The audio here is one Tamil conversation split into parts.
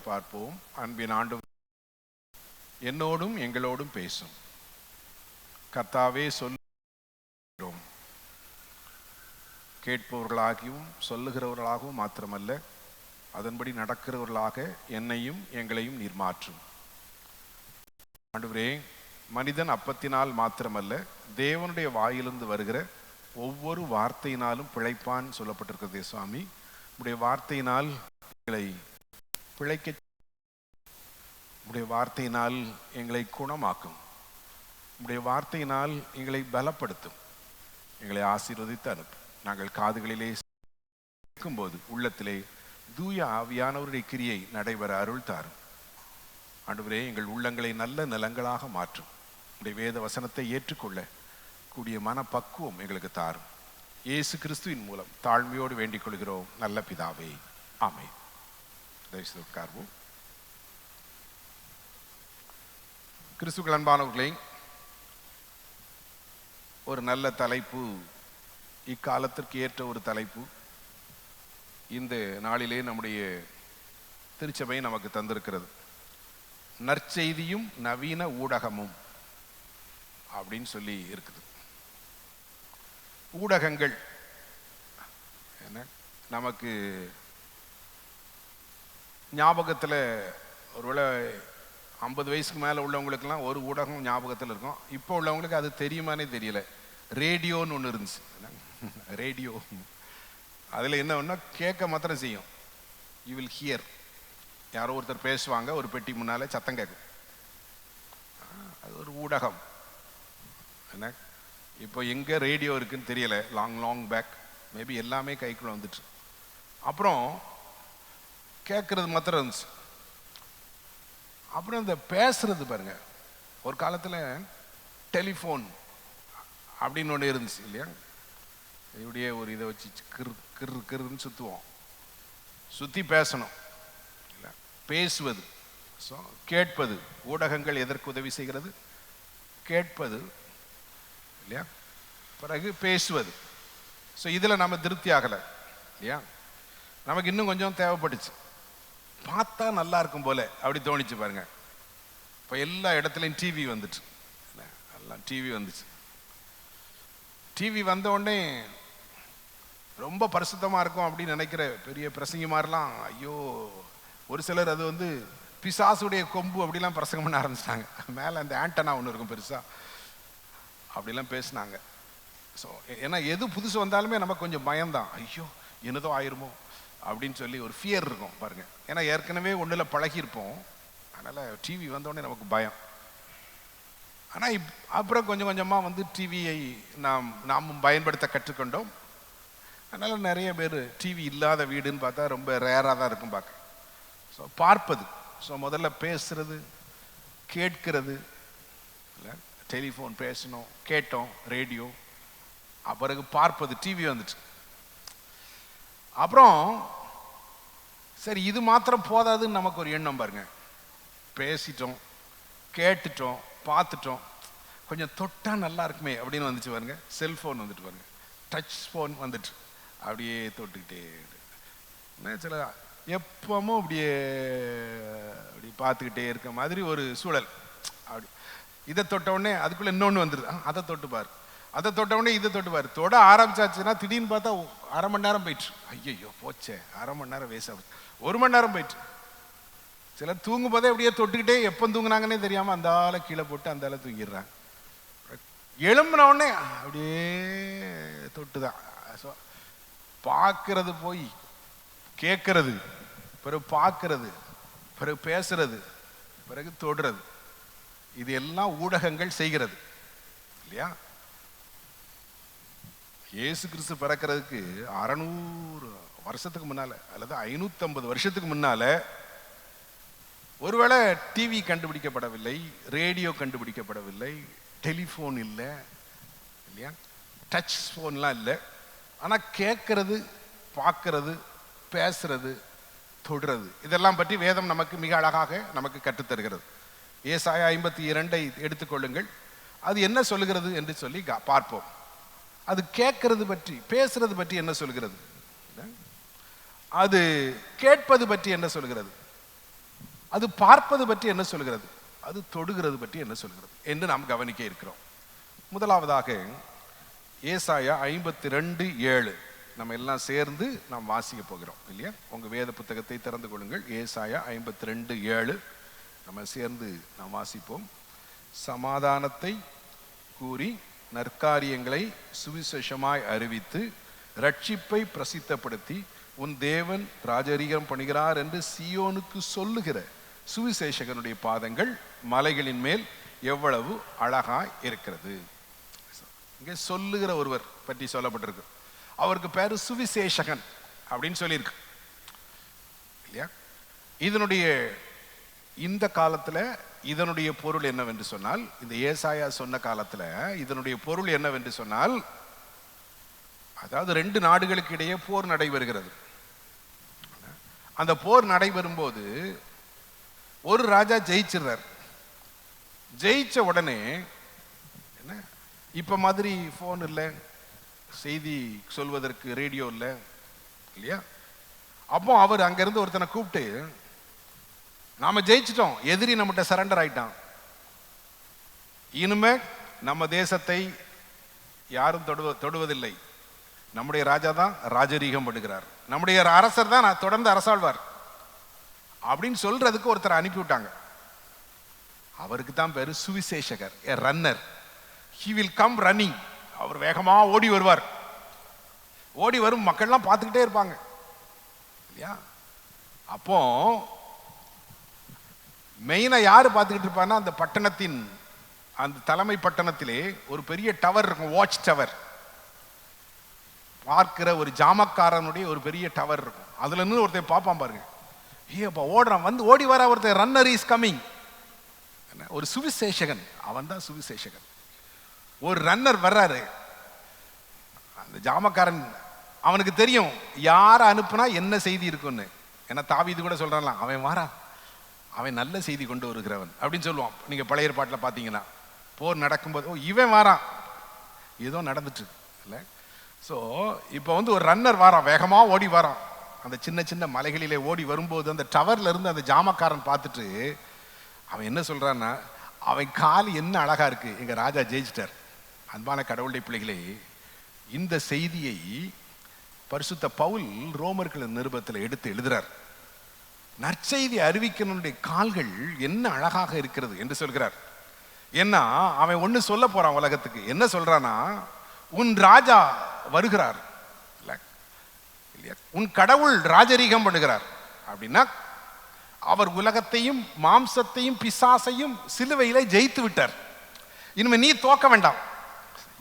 பார்ப்போம். அன்பின் ஆண்டவர் என்னோடும் எங்களோடும் பேசும். கர்த்தாவே சொல்லுகிறோம். கேட்பவர்களாகவும் சொல்லுகிறவர்களாகவும் மாத்திரமல்ல, அதன்படி நடக்கிறவர்களாக என்னையும் எங்களையும் நீர் மாற்றும். ஆண்டவரே, மனிதன் அப்பத்தினால் மாத்திரமல்ல, தேவனுடைய வாயிலிருந்து வருகிற ஒவ்வொரு வார்த்தையினாலும் பிழைப்பான் சொல்லப்பட்டிருக்கிறது. சுவாமி, உடைய வார்த்தையினால் எங்களை பிழைக்க, உடைய வார்த்தையினால் எங்களை குணமாக்கும், உடைய வார்த்தையினால் எங்களை பலப்படுத்தும், எங்களை ஆசீர்வதித்து அனுப்பும். நாங்கள் காதுகளிலே கேட்கும்போது உள்ளத்திலே தூய ஆவியானவருடைய கிரியை நடைபெற அருள் தாரும். ஆண்டவரே, எங்கள் உள்ளங்களை நல்ல நிலங்களாக மாற்றும். உடைய வேத வசனத்தை ஏற்றுக்கொள்ள கூடிய மனப்பக்குவம் எங்களுக்கு தாரும். இயேசு கிறிஸ்துவின் மூலம் தாழ்மையோடு வேண்டிக் கொள்கிறோம் நல்ல பிதாவே, ஆமென். தயவுசெய்து உட்கார்வோம். கிறிஸ்துவுக்குள் அன்பானவர்களே, ஒரு நல்ல தலைப்பு, இக்காலத்திற்கு ஏற்ற ஒரு தலைப்பு இந்த நாளிலே நம்முடைய திருச்சபை நமக்கு தந்திருக்கிறது. நற்செய்தியும் நவீன ஊடகமும் அப்படின்னு சொல்லி இருக்குது. ஊடகங்கள் என்ன, நமக்கு ஞாபகத்தில் ஒருவேளை 50 வயசுக்கு மேலே உள்ளவங்களுக்கெல்லாம் ஒரு ஊடகம் ஞாபகத்தில் இருக்கும். இப்போ உள்ளவங்களுக்கு அது தெரியுமானே தெரியல. ரேடியோன்னு ஒன்று இருந்துச்சு. ரேடியோ, அதில் என்ன ஒன்றா கேட்க மாத்திரம் செய்யும். You will hear. யாரோ ஒருத்தர் பேசுவாங்க, ஒரு பெட்டி முன்னாலே சத்தம் கேட்கும். அது ஒரு ஊடகம். என்ன, இப்போ எங்கே ரேடியோ இருக்குன்னு தெரியல. லாங் பேக் மேபி எல்லாமே கைக்குள்ள வந்துட்டு. அப்புறம் கேட்கறது மாத்திரம் இருந்துச்சு. அப்புறம் இந்த பேசுறது பாருங்க, ஒரு காலத்தில் டெலிஃபோன் அப்படின்னு ஒன்று இருந்துச்சு இல்லையா? இப்படியே ஒரு இதை வச்சு கிருன்னு சுற்றுவோம், சுற்றி பேசணும் இல்லை, பேசுவது. ஸோ கேட்பது. ஊடகங்கள் எதற்கு உதவி செய்கிறது? கேட்பது இல்லையா, பிறகு பேசுவது. ஸோ இதில் நம்ம திருப்தி ஆகலை இல்லையா? நமக்கு இன்னும் கொஞ்சம் தேவைப்பட்டுச்சு. பார்த்தா நல்லா இருக்கும் போல அப்படி தோணிச்சு பாருங்க. இப்போ எல்லா இடத்துலையும் டிவி வந்துச்சு, எல்லாம் டிவி வந்துச்சு. டிவி வந்த உடனே ரொம்ப பரிசுத்தமாக இருக்கும் அப்படின்னு நினைக்கிற பெரிய பிரசங்கிமாரெலாம், ஐயோ, ஒரு சிலர் அது வந்து பிசாசுடைய கொம்பு அப்படிலாம் பிரசங்கம் பண்ண ஆரம்பிச்சிட்டாங்க. மேலே அந்த ஆண்டனா ஒன்று இருக்கும் பெருசாக, அப்படிலாம் பேசினாங்க. ஸோ ஏன்னா எது புதுசு வந்தாலுமே நமக்கு கொஞ்சம் பயம்தான். ஐயோ, என்னதோ ஆயிருமோ அப்படின்னு சொல்லி ஒரு ஃபியர் இருக்கும் பாருங்க. ஏன்னா ஏற்கனவே ஒன்றில் பழகியிருப்போம், அதனால் டிவி வந்தோடனே நமக்கு பயம். ஆனால் அப்புறம் கொஞ்சம் கொஞ்சமாக வந்து டிவியை நாமும் பயன்படுத்த கற்றுக்கொண்டோம். அதனால் நிறைய பேர் டிவி இல்லாத வீடுன்னு பார்த்தா ரொம்ப ரேராக தான் இருக்கும் பார்க்க. ஸோ பார்ப்பது. ஸோ முதல்ல பேசுறது, கேட்கிறது இல்லை, டெலிஃபோன் பேசணும், கேட்டோம், ரேடியோ, பிறகு பார்ப்பது, டிவி வந்துச்சு. அப்புறம் சரி, இது மாத்திரம் போதாதுன்னு நமக்கு ஒரு எண்ணம் பாருங்க. பேசிட்டோம், கேட்டுட்டோம், பார்த்துட்டோம், கொஞ்சம் தொட்டா நல்லா இருக்குமே அப்படின்னு வந்துச்சு பாருங்க. செல்ஃபோன் வந்துட்டு பாருங்க, டச் ஃபோன் வந்துட்டு அப்படியே தொட்டுக்கிட்டே சில எப்பவும் அப்படியே அப்படி பார்த்துக்கிட்டே இருக்க மாதிரி ஒரு சூழல். அப்படி இதை தொட்ட உடனே அதுக்குள்ளே இன்னொன்று வந்துடுது, அதை தொட்டுப்பார், அதை தொட்ட உடனே இதை தொட்டுப்பார். தொட ஆரம்பிச்சாச்சுன்னா திடீர்னு பார்த்தா 1/2 மணி நேரம் போயிட்டு, ஐயோ போச்சே, 1/2 மணி நேரம் வேஸ்ட் ஆகுது, 1 மணி நேரம் போயிட்டு. சிலர் தூங்கும் போதே அப்படியே தொட்டுக்கிட்டே எப்போ தூங்குனாங்கன்னே தெரியாமல் அந்த ஆளை கீழே போட்டு அந்த ஆளை தூங்கிடுறாங்க. எழும்பின உடனே அப்படியே தொட்டுதான். ஸோ பார்க்கறது போய் கேட்கறது, பிறகு பார்க்கறது, பிறகு பேசுறது, பிறகு தொடுறது, இது எல்லாம் ஊடகங்கள் செய்கிறது இல்லையா? இயேசு கிறிஸ்து பிறக்கிறதுக்கு 600 வருஷத்துக்கு முன்னால அல்லது 550 வருஷத்துக்கு முன்னால ஒருவேளை டிவி கண்டுபிடிக்கப்படவில்லை, ரேடியோ கண்டுபிடிக்கப்படவில்லை, டெலிஃபோன் இல்லை இல்லையா, டச் ஃபோன்லாம் இல்லை. ஆனால் கேட்கறது, பார்க்கறது, பேசுறது, தொடுறது, இதெல்லாம் பற்றி வேதம் நமக்கு மிக அழகாக நமக்கு கற்றுத்தருகிறது. ஏசாயா 52 எடுத்துக்கொள்ளுங்கள். அது என்ன சொல்லுகிறது என்று சொல்லி பார்ப்போம். அது கேட்கறது பற்றி, பேசுறது பற்றி என்ன சொல்கிறது, அது கேட்பது பற்றி என்ன சொல்கிறது? அது பார்ப்பது பற்றி என்ன சொல்கிறது, அது தொடுகிறது பற்றி என்ன சொல்கிறது என்று நாம் கவனிக்க இருக்கிறோம். முதலாவதாக ஏசாயா 52:7 நம்ம எல்லாம் சேர்ந்து நாம் வாசிக்க போகிறோம் இல்லையா? உங்க வேத புத்தகத்தை திறந்து கொள்ளுங்கள். ஏசாயா 52:7 நம்ம சேர்ந்து நாம் வாசிப்போம். சமாதானத்தை கூறி நற்காரியங்களை சுவிசேஷமாய் அறிவித்து ரட்சிப்பை பிரசித்தப்படுத்தி உன் தேவன் ராஜரீகம் பண்ணுகிறார் என்று சீயோனுக்கு சொல்லுகிற சுவிசேஷகனுடைய பாதங்கள் மலைகளின் மேல் எவ்வளவு அழகாய் இருக்கிறது. இங்கே சொல்லுகிற ஒருவர் பற்றி சொல்லப்பட்டிருக்கு. அவருக்கு பேரு சுவிசேஷகன் அப்படின்னு சொல்லியிருக்கு இல்லையா? இதனுடைய இந்த காலத்துல இதனுடைய பொருள் என்னவென்று சொன்னால், இந்த ஏசாயா சொன்ன காலத்துல இதனுடைய பொருள் என்னவென்று சொன்னால், அதாவது 2 நாடுகளுக்கு இடையே போர் நடைபெறுகிறது. அந்த போர் நடைபெறும் போது ஒரு ராஜா ஜெயிச்சிடுறார். ஜெயிச்ச உடனே என்ன, இப்ப மாதிரி போன் இல்லை, செய்தி சொல்வதற்கு ரேடியோ இல்லை இல்லையா? அப்போ அவர் அங்கிருந்து ஒருத்தனை கூப்பிட்டு, நாம ஜெயிச்சிட்டோம், எதிரி நம்மகிட்ட சரண்டர் ஆயிட்டான், இனிமே நம்ம தேசத்தை யாரும் தொடுவதில்லை, நம்முடைய ராஜா தான் ராஜரீகம் பண்ணுகிறார், நம்முடைய அரசர் தான் தொடர்ந்து அரசாழ்வார் அப்படின்னு சொல்றதுக்கு ஒருத்தர் அனுப்பிவிட்டாங்க. அவருக்கு தான் பேரு சுவிசேஷகர், a runner. He will come running. அவர் வேகமா ஓடி வருவார். ஓடி வரும் மக்கள்லாம் பார்த்துக்கிட்டே இருப்பாங்க இல்லையா? அப்போ மெயினா யாரு பார்த்துக்கிட்டு இருப்பான்னா, அந்த பட்டணத்தின் அந்த தலைமை பட்டணத்திலே ஒரு பெரிய டவர் இருக்கும், வாட்ச் டவர். பார்க்கிற ஒரு ஜாமக்காரனுடைய ஒரு பெரிய டவர் இருக்கும். அதுல இருந்து ஒருத்தன் பார்ப்பான் பாருங்க, அப்ப ஓடுறான், வந்து ஓடி வர ஒருத்தன், ரன்னர் இஸ் கமிங். ஒரு சுவிசேஷகன், அவன் தான் சுவிசேஷகன். ஒரு ரன்னர் வர்றாரு, அந்த ஜாமக்காரன் அவனுக்கு தெரியும் யார அனுப்புனா என்ன செய்தி இருக்குன்னு. ஏன்னா தாவீது கூட சொல்றான், அவன் வாரான், அவன் நல்ல செய்தி கொண்டு வருகிறவன் அப்படின்னு சொல்லுவான். நீங்க பழைய ஏற்பாட்டில் பார்த்தீங்கன்னா போர் நடக்கும்போது, ஓ இவன் வாரான், ஏதோ நடந்துட்டு இல்ல. ஸோ இப்போ வந்து ஒரு ரன்னர் வாரான், வேகமா ஓடி வாரான். அந்த சின்ன சின்ன மலைகளிலே ஓடி வரும்போது அந்த டவர்ல இருந்து அந்த ஜாமக்காரன் பார்த்துட்டு அவன் என்ன சொல்றான்னா, அவன் கால் என்ன அழகா இருக்கு, எங்க ராஜா ஜெயிச்சிட்டார். அன்பான கடவுளுடைய பிள்ளைகளே, இந்த செய்தியை பரிசுத்த பவுல் ரோமர்கள் நிருபத்தில் எடுத்து எழுதுறார். நற்செய்தி அறிவிக்கனுடைய கால்கள் என்ன அழகாக இருக்கிறது என்று சொல்கிறார். ஏன்னா அவன் ஒண்ணு சொல்ல போறான் உலகத்துக்கு. என்ன சொல்றானா, உன் ராஜா வருகிறார், உன் கடவுள் ராஜரீகம் பண்ணுகிறார் அப்படின்னா, அவர் உலகத்தையும் மாம்சத்தையும் பிசாசையும் சிலுவையிலே ஜெயித்து விட்டார். இனிமே நீ தோக்க வேண்டாம்.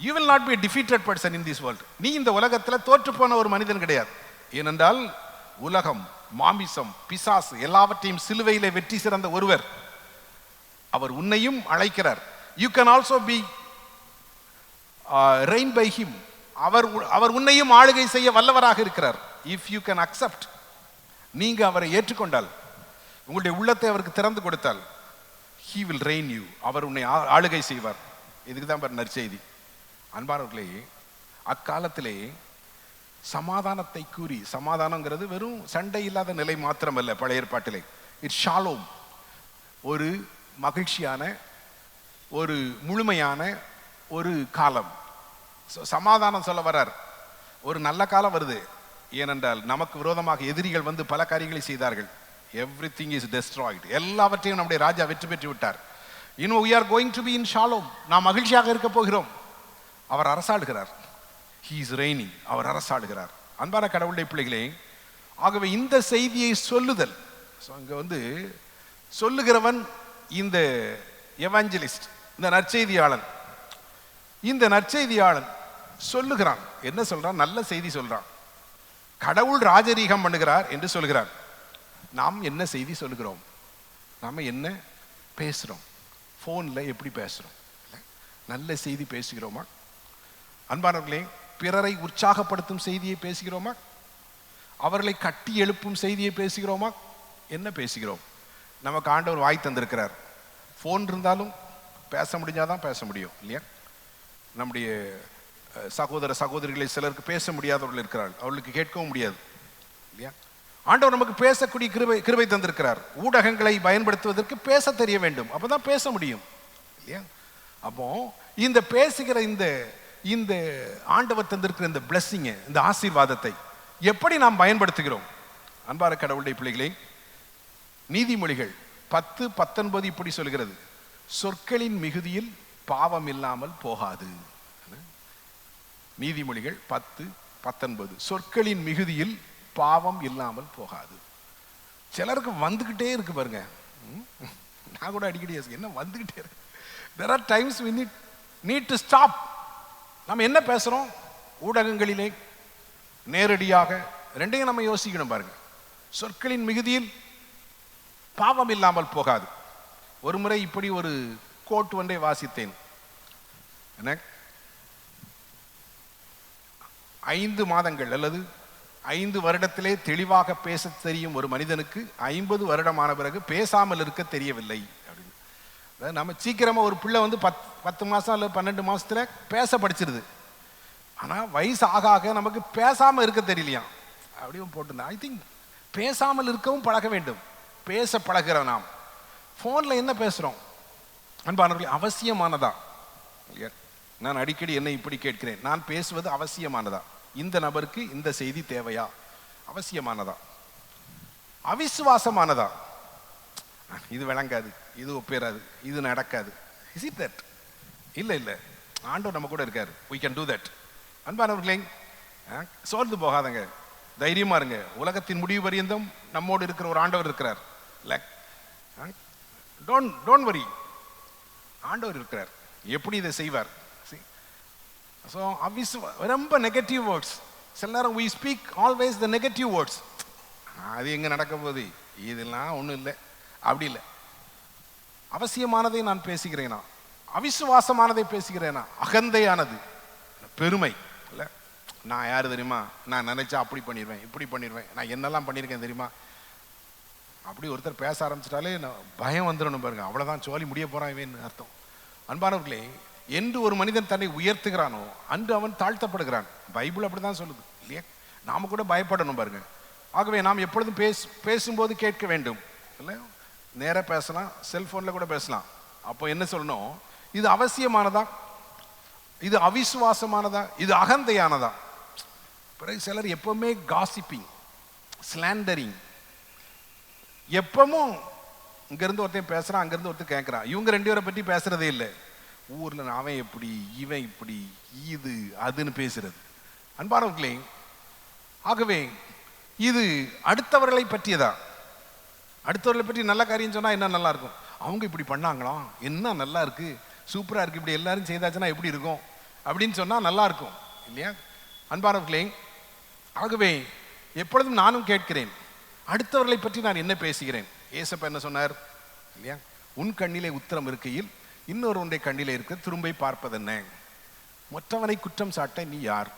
You will not be a defeated person in this world. நீ இந்த உலகத்தில் தோற்று போன ஒரு மனிதன் கிடையாது. ஏனென்றால் உலகம், மாமிசம், பிசாசு எல்லாவற்றையும் சிலுவையிலே வெற்றி சிறந்த ஒருவர். அவர் உன்னையும் அழைக்கிறார். You can also be reigned by him. அவர் உன்னையும் ஆளுகை செய்ய வல்லவராக இருக்கிறார். If you can accept, நீங்க அவரை ஏற்றுக்கொண்டால், உங்களுடைய உள்ளத்தை அவருக்கு திறந்து கொடுத்தால், he will reign you. அவர் உன்னை ஆளுகை செய்வார். இதுக்கு தான் நற்செய்தி. அன்பானவர்களே, அக்காலத்திலே சமாதானத்தை கூறி, சமாதானங்கிறது வெறும் சண்டை இல்லாத நிலை மாத்திரமல்ல. பழைய ஏற்பாட்டிலே இட்ஸ் ஷாலோம், ஒரு மகிழ்ச்சியான, ஒரு முழுமையான ஒரு காலம். சமாதானம் சொல்ல வர்றார். ஒரு நல்ல காலம் வருது. ஏனென்றால் நமக்கு விரோதமாக எதிரிகள் வந்து பல காரியங்களை செய்தார்கள். Everything is destroyed. எல்லாவற்றையும் நம்முடைய ராஜா வெற்றி பெற்று விட்டார். இன்னும் we are going to be in shalom. நாம் மகிழ்ச்சியாக இருக்க போகிறோம். அவர் அரசாடுகிறார். he is reigning. அவர் அரசாடுகிறார். அன்பான கடவுளுடைய பிள்ளைகளே, ஆகவே இந்த செய்தியை சொல்லுதல், அங்க வந்து சொல்லுகிறவன் இந்த எவாஞ்சலிஸ்ட், இந்த நற்செய்தியாளன். இந்த நற்செய்தியாளன் சொல்லுகிறான். என்ன சொல்றான்? நல்ல செய்தி சொல்றான். கடவுள் ராஜரீகம் பண்ணுகிறார் என்று சொல்கிறார். நாம் என்ன செய்தி சொல்லுகிறோம்? நாம என்ன பேசுறோம்? போன்ல எப்படி பேசுறோம்? நல்ல செய்தி பேசுகிறோமா? அன்பானவர்களே, பிறரை உற்சாகப்படுத்தும் செய்தியை பேசுகிறோமா? அவர்களை கட்டி எழுப்பும் செய்தியை பேசுகிறோமா? என்ன பேசுகிறோம்? நமக்கு ஆண்டவர் வாய் தந்திருக்கிறார். போன் இருந்தாலும் பேச முடிஞ்சாதான் பேச முடியும் இல்லையா? நம்முடைய சகோதர சகோதரிகளை சிலருக்கு பேச முடியாதவர்கள் இருக்கிறார்கள், அவர்களுக்கு கேட்கவும் முடியாது இல்லையா? ஆண்டவர் நமக்கு பேசக்கூடிய கிருபை தந்திருக்கிறார். ஊடகங்களை பயன்படுத்துவதற்கு பேச தெரிய வேண்டும், அப்பதான் பேச முடியும் இல்லையா? அப்போ இந்த பேசுகிற இந்த ஆண்டவர் தந்திருக்கிற இந்த பிளெஸிங், இந்த ஆசீர்வாதத்தை எப்படி நாம் பயன்படுத்துகிறோம்? அன்பார கடவுளுடைய பிள்ளைகளே, நீதிமொழிகள் 10:19 இப்படி சொல்கிறது, சொற்களின் மிகுதியில் பாவம் இல்லாமல் போகாது. நீதிமொழிகள் 10:19, சொற்களின் மிகுதியில் பாவம் இல்லாமல் போகாது. சிலருக்கு வந்துகிட்டே இருக்கு பாருங்க. நான் கூட அடிக்கடி என்ன வந்துகிட்டே இருக்கு. There are times we need to stop. நம்ம என்ன பேசுறோம்? ஊடகங்களிலே நேரடியாக ரெண்டையும் நம்ம யோசிக்கணும் பாருங்க. சொற்களின் மிகுதியில் பாவம் இல்லாமல் போகாது. ஒரு முறை இப்படி ஒரு கோட் ஒன்றை வாசித்தேன். 5 மாதங்கள் அல்லது 5 வருடத்திலே தெளிவாக பேச தெரியும் ஒரு மனிதனுக்கு 50 வருடமான பிறகு பேசாமல் இருக்க தெரியவில்லை அப்படின்னு. நம்ம சீக்கிரமா ஒரு பிள்ளை 10 மாசம் அல்லது 12 மாசத்துல பேச படிச்சிருது. ஆனா வயசு ஆக ஆக நமக்கு பேசாம இருக்க தெரியலையா அப்படியும் போட்டிருந்தேன். ஐ திங்க் பேசாமல் இருக்கவும் பழக வேண்டும். பேச பழகிற நாம் போன்ல என்ன பேசுறோம் அன்பானவர்களே? அவசியமானதா? நான் அடிக்கடி என்னை இப்படி கேட்கிறேன், நான் பேசுவது அவசியமானதா? இந்த நபருக்கு இந்த செய்தி தேவையா? அவசியமானதா? அவிசுவாசமானதா? இது விளங்காது, இது ஒப்பேறாது, இது நடக்காது. Is it that? இல்ல ஆண்டவர் நம்ம கூட இருக்காரு. We can do that. அன்பானவர்களே, சோர்ந்து போகாதங்க, தைரியமா இருங்க. உலகத்தின் முடிவு பரியந்தம் நம்மோடு இருக்கிற ஒரு ஆண்டவர் இருக்கிறார். Don't worry. ஆண்டவர் இருக்கிறார். எப்படி இதை செய்வார்? ரொம்ப நெகட்டிவ் வேர்ட்ஸ் சில நேரம் we speak always the negative words. அது எங்க நடக்க போகுது, இதெல்லாம் ஒன்றும் இல்லை, அப்படி இல்லை. அவசியமானதை நான் பேசுகிறேனா? அவிசுவாசமானதை பேசுகிறேனா? அகந்தையானது, பெருமை இல்லை. நான் யாரு தெரியுமா? நான் நினைச்சா அப்படி பண்ணிடுவேன், இப்படி பண்ணிடுவேன், நான் என்னெல்லாம் பண்ணியிருக்கேன் தெரியுமா? அப்படி ஒருத்தர் பேச ஆரம்பிச்சிட்டாலே பயம் வந்துடணும் பாருங்க. அவ்வளோதான், சோழி முடிய போறான் இவன்னு அர்த்தம். அன்பானவர்களே, என்று ஒரு மனிதன் தன்னை உயர்த்துகிறானோ அன்று அவன் தாழ்த்தப்படுகிறான். பைபிள் அப்படிதான் சொல்லுது இல்லையா? நாம கூட பயப்படணும் பாருங்க. ஆகவே நாம் எப்பொழுதும் பேசும்போது கேட்க வேண்டும் இல்லை? நேர பேசலாம், செல்போன்ல கூட பேசலாம். அப்போ என்ன சொல்லணும்? இது அவசியமானதா? இது அவிசுவாசமானதா? இது அகந்தையானதா? பிறகு சிலர் எப்பவுமே காசிப்பிங், ஸ்லாண்டரிங், எப்பவும் இங்கிருந்து ஒருத்தன் பேசுறான், அங்கிருந்து ஒருத்தர் கேட்கிறான். இவங்க 2 பேரை பற்றி பேசுறதே இல்லை. ஊர்ல அவன் எப்படி, இவன் இப்படி, இது அதுன்னு பேசுறது. அன்பானவர்களே, ஆகவே இது அடுத்தவர்களை பற்றியதா? அடுத்தவர்களை பற்றி நல்ல காரியம் சொன்னா என்ன நல்லா இருக்கும்? அவங்க இப்படி பண்ணாங்களாம், என்ன நல்லா இருக்கு, சூப்பரா இருக்கு, இப்படி எல்லாரும் செய்தாச்சுன்னா எப்படி இருக்கும் அப்படின்னு சொன்னா நல்லா இருக்கும் இல்லையா? அன்பானவர்களே, ஆகவே எப்பொழுதும் நானும் கேட்கிறேன், அடுத்தவர்களை பற்றி நான் என்ன பேசுகிறேன்? ஏசப்பா என்ன சொன்னார் இல்லையா? உன் கண்ணிலே உத்தரம் இருக்கையில் இன்னொரு ஒன்றை கண்ணிலே இருக்க திரும்பை பார்ப்பதென்ன? மற்றவனை குற்றம் சாட்ட நீ யார்?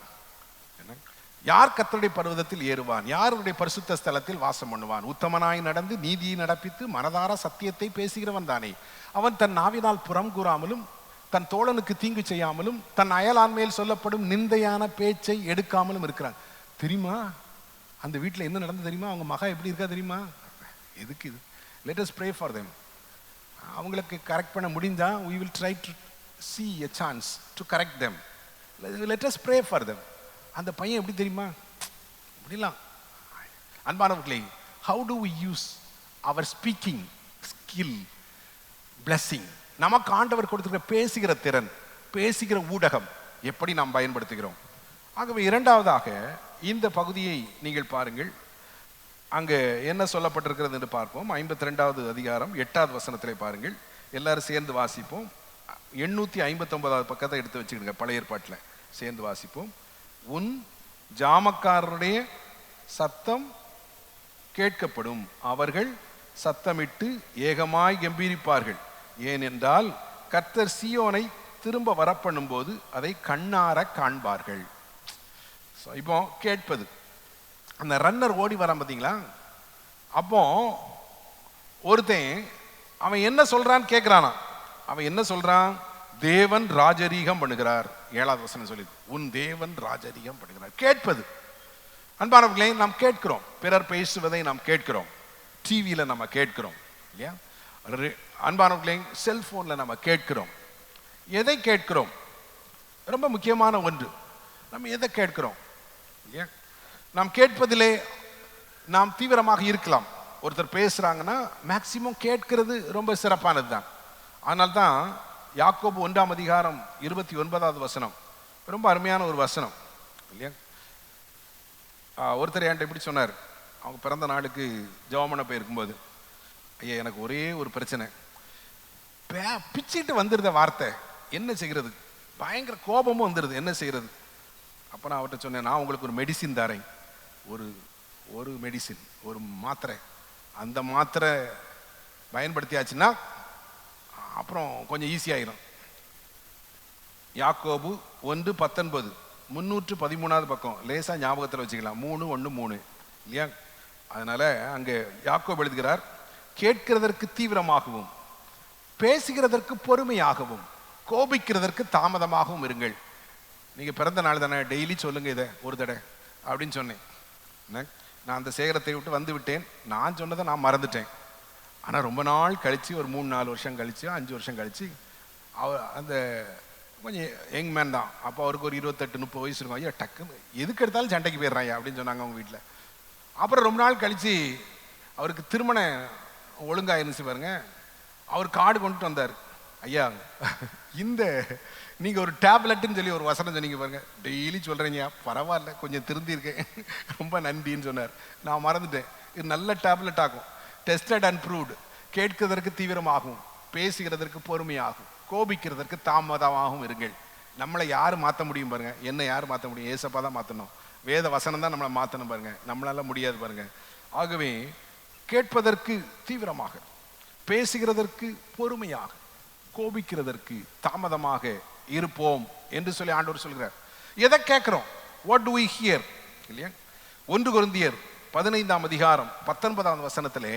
யார் கர்த்தருடைய பர்வதத்தில் ஏறுவான்? யாருடைய பரிசுத்த ஸ்தலத்தில் வாசம் பண்ணுவான்? உத்தமனாய் நடந்து நீதியை நடப்பித்து மனதார சத்தியத்தை பேசுகிறவன் தானே. அவன் தன் நாவினால் புறம் கூறாமலும் தன் தோழனுக்கு தீங்கு செய்யாமலும் தன் அயலான் மேல் சொல்லப்படும் நிந்தையான பேச்சை எடுக்காமலும் இருக்கிறான். தெரியுமா அந்த வீட்டில் என்ன நடந்து தெரியுமா? அவங்க மகா எப்படி இருக்கா தெரியுமா? எதுக்கு இது? let us pray for them. அவங்களுக்கு கரெக்ட் பண்ண முடிஞ்சா we will try to see a chance to correct them. let us pray for them. அந்த பையன் எப்படி தெரியுமா அப்படிலாம். அன்பானவர்களே, how do we use our speaking skill, blessing? நமக்கு ஆண்டவர் கொடுத்திருக்கிற பேசுகிற திறன், பேசுகிற ஊடகம் எப்படி நாம் பயன்படுத்துகிறோம்? ஆகவே இரண்டாவதாக இந்த பகுதியை நீங்கள் பாருங்கள். அங்கே என்ன சொல்லப்பட்டிருக்கிறது என்று பார்ப்போம். 52வது அதிகாரம் 8வது வசனத்திலே பாருங்கள். எல்லாரும் சேர்ந்து வாசிப்போம். 859வது பக்கத்தை எடுத்து வச்சுக்கிடுங்க. பழைய ஏற்பாட்டில் சேர்ந்து வாசிப்போம். உன் ஜாமக்காரருடைய சத்தம் கேட்கப்படும், அவர்கள் சத்தமிட்டு ஏகமாய் கம்பீரிப்பார்கள். ஏனென்றால் கர்த்தர் சீயோனை திரும்ப வரப்பண்ணும் போது அதை கண்ணார காண்பார்கள். இப்போ கேட்பது, அந்த ரன்னர் ஓடி வரான் பார்த்தீங்களா? அப்போ ஒருத்தன் அவன் என்ன சொல்றான்னு கேட்கிறானா? அவன் என்ன சொல்றான்? தேவன் ராஜரீகம் பண்ணுகிறார். 7வது வசனம் சொல்லி, உன் தேவன் ராஜரீகம் பண்ணுகிறார். கேட்பது. அன்பானவர்களே, நாம் கேட்கிறோம், பிறர் பேசுவதை நாம் கேட்கிறோம், டிவியில் நம்ம கேட்கிறோம் இல்லையா? அன்பானவர்களே, செல்போனில் நம்ம கேட்கிறோம். எதை கேட்கிறோம்? ரொம்ப முக்கியமான ஒன்று. நம்ம எதை கேட்கிறோம் இல்லையா? நாம் கேட்பதிலே நாம் தீவிரமாக இருக்கலாம். ஒருத்தர் பேசுறாங்கன்னா மேக்சிமம் கேட்கிறது ரொம்ப சிறப்பானது தான். ஆனால் தான் யாக்கோபு 1ஆம் அதிகாரம் 29வது வசனம் ரொம்ப அருமையான ஒரு வசனம் இல்லையா? ஒருத்தர் என்கிட்ட இப்படி சொன்னார். அவங்க பிறந்த நாளுக்கு ஜெபம் பண்ண போயிருக்கும்போது, ஐயா எனக்கு ஒரே ஒரு பிரச்சனை, பிச்சுட்டு வந்துருத வார்த்தை, என்ன செய்கிறது, பயங்கர கோபமும் வந்துடுது, என்ன செய்கிறது? அப்போ நான் அவர்கிட்ட சொன்னேன், நான் உங்களுக்கு ஒரு மெடிசின் தரேன், ஒரு மெடிசின், ஒரு மாத்திரை. அந்த மாத்திரை பயன்படுத்தியாச்சுன்னா அப்புறம் கொஞ்சம் ஈஸியாயிரும். யாக்கோபு 1:19 313வது பக்கம், லேசா ஞாபகத்தில் வச்சுக்கலாம். 3:1-3 இல்லையா? அதனால அங்கே யாக்கோபு எழுதுகிறார், கேட்கிறதற்கு தீவிரமாகவும் பேசுகிறதற்கு பொறுமையாகவும் கோபிக்கிறதற்கு தாமதமாகவும் இருங்கள். நீங்க பிறந்த நாள் தானே, டெய்லி சொல்லுங்க இதை ஒரு தடவை அப்படின்னு சொன்னேன். நான் அந்த சேகரத்தை விட்டு வந்து விட்டேன். நான் சொன்னதை நான் மறந்துட்டேன். ஆனால் ரொம்ப நாள் கழிச்சு, ஒரு 3-4 வருஷம் கழிச்சு, 5 வருஷம் கழிச்சு, அவர் அந்த கொஞ்சம் யங் மேன் தான், அப்போ அவருக்கு ஒரு 28-30 வயசு இருக்கும். ஐயா டக்குன்னு எதுக்கு எடுத்தாலும் சண்டைக்கு போயிடுறாங்க அப்படின்னு சொன்னாங்க அவங்க வீட்டில். அப்புறம் ரொம்ப நாள் கழிச்சு அவருக்கு திருமணம் ஒழுங்காயிருந்துச்சு பாருங்க. அவர் கார்டு கொண்டுட்டு வந்தார். ஐயா இந்த நீங்க ஒரு டேப்லெட்டுன்னு சொல்லி ஒரு வசனம் சொன்னீங்க பாருங்க, டெய்லி சொல்றீங்க, பரவாயில்ல கொஞ்சம் திருந்திருக்கேன், ரொம்ப நன்றின்னு சொன்னார். நான் மறந்துட்டேன். இது நல்ல டேப்லெட் ஆகும். Tested and proved. கேட்கிறதற்கு தீவிரமாகும், பேசுகிறதற்கு பொறுமையாகும், கோபிக்கிறதற்கு தாமதமாகவும் இருங்கள். நம்மளை யார் மாற்ற முடியும் பாருங்க? என்ன யார் மாற்ற முடியும்? ஏசப்பா தான் மாற்றணும். வேத வசனம் தான் நம்மளை மாற்றணும் பாருங்க. நம்மளால முடியாது பாருங்க. ஆகவே கேட்பதற்கு தீவிரமாக, பேசுகிறதற்கு பொறுமையாக, கோபிக்கிறதற்கு தாமதமாக இருப்போம் என்று சொல்லி ஆண்டவர் சொல்கிறார். எதை கேட்கிறோம்? வாட் டு வி ஹியர் இல்லையா? 1 கொரிந்தியர் 15ஆம் அதிகாரம் 19வது வசனத்திலே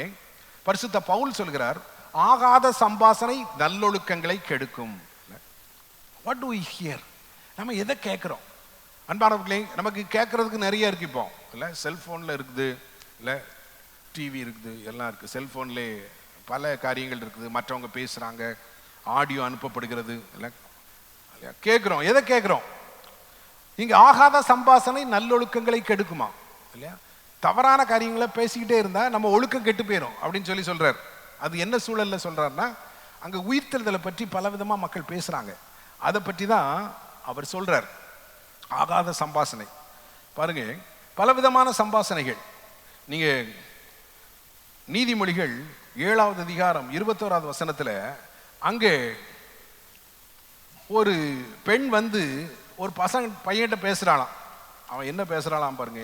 பரிசுத்த பவுல் சொல்கிறார், ஆகாத சம்பாஷணை நல்லொழுக்கங்களை கெடுக்கும். What do we hear? நம்ம எதை கேட்கிறோம்? அன்பானவர்களே, நமக்கு கேட்கறதுக்கு நிறைய இருக்கு. இப்போ இல்லை, செல்போன்ல இருக்குது, இல்லை டிவி இருக்குது, எல்லாம் இருக்கு. செல்போன்லே பல காரியங்கள் இருக்குது. மற்றவங்க பேசுறாங்க, ஆடியோ அனுப்பப்படுகிறது, இல்லை கேட்கிறோம். எதை கேட்கிறோம்? இங்க ஆகாத சம்பாஷணை நல்லொழுக்கங்களை கெடுக்குமா இல்லையா? தவறான காரியங்களை பேசிக்கிட்டே இருந்தா நம்ம ஒழுக்கம் கெட்டு போயிடும் அப்படின்னு சொல்லி சொல்றார். அது என்ன சூழல்ல சொல்றாருன்னா, அங்க உயிர்த்தெழுதலை பற்றி பல விதமா மக்கள் பேசுறாங்க. அதை பற்றி தான் அவர் சொல்றார். ஆகாத சம்பாஷணை பாருங்க, பலவிதமான சம்பாஷணைகள். நீங்க நீதிமொழிகள் 7வது அதிகாரம் 21வது வசனத்துல அங்கே ஒரு பெண் வந்து ஒரு பையன்கிட்ட பேசுறாளாம். அவன் என்ன பேசுறாளாம் பாருங்க.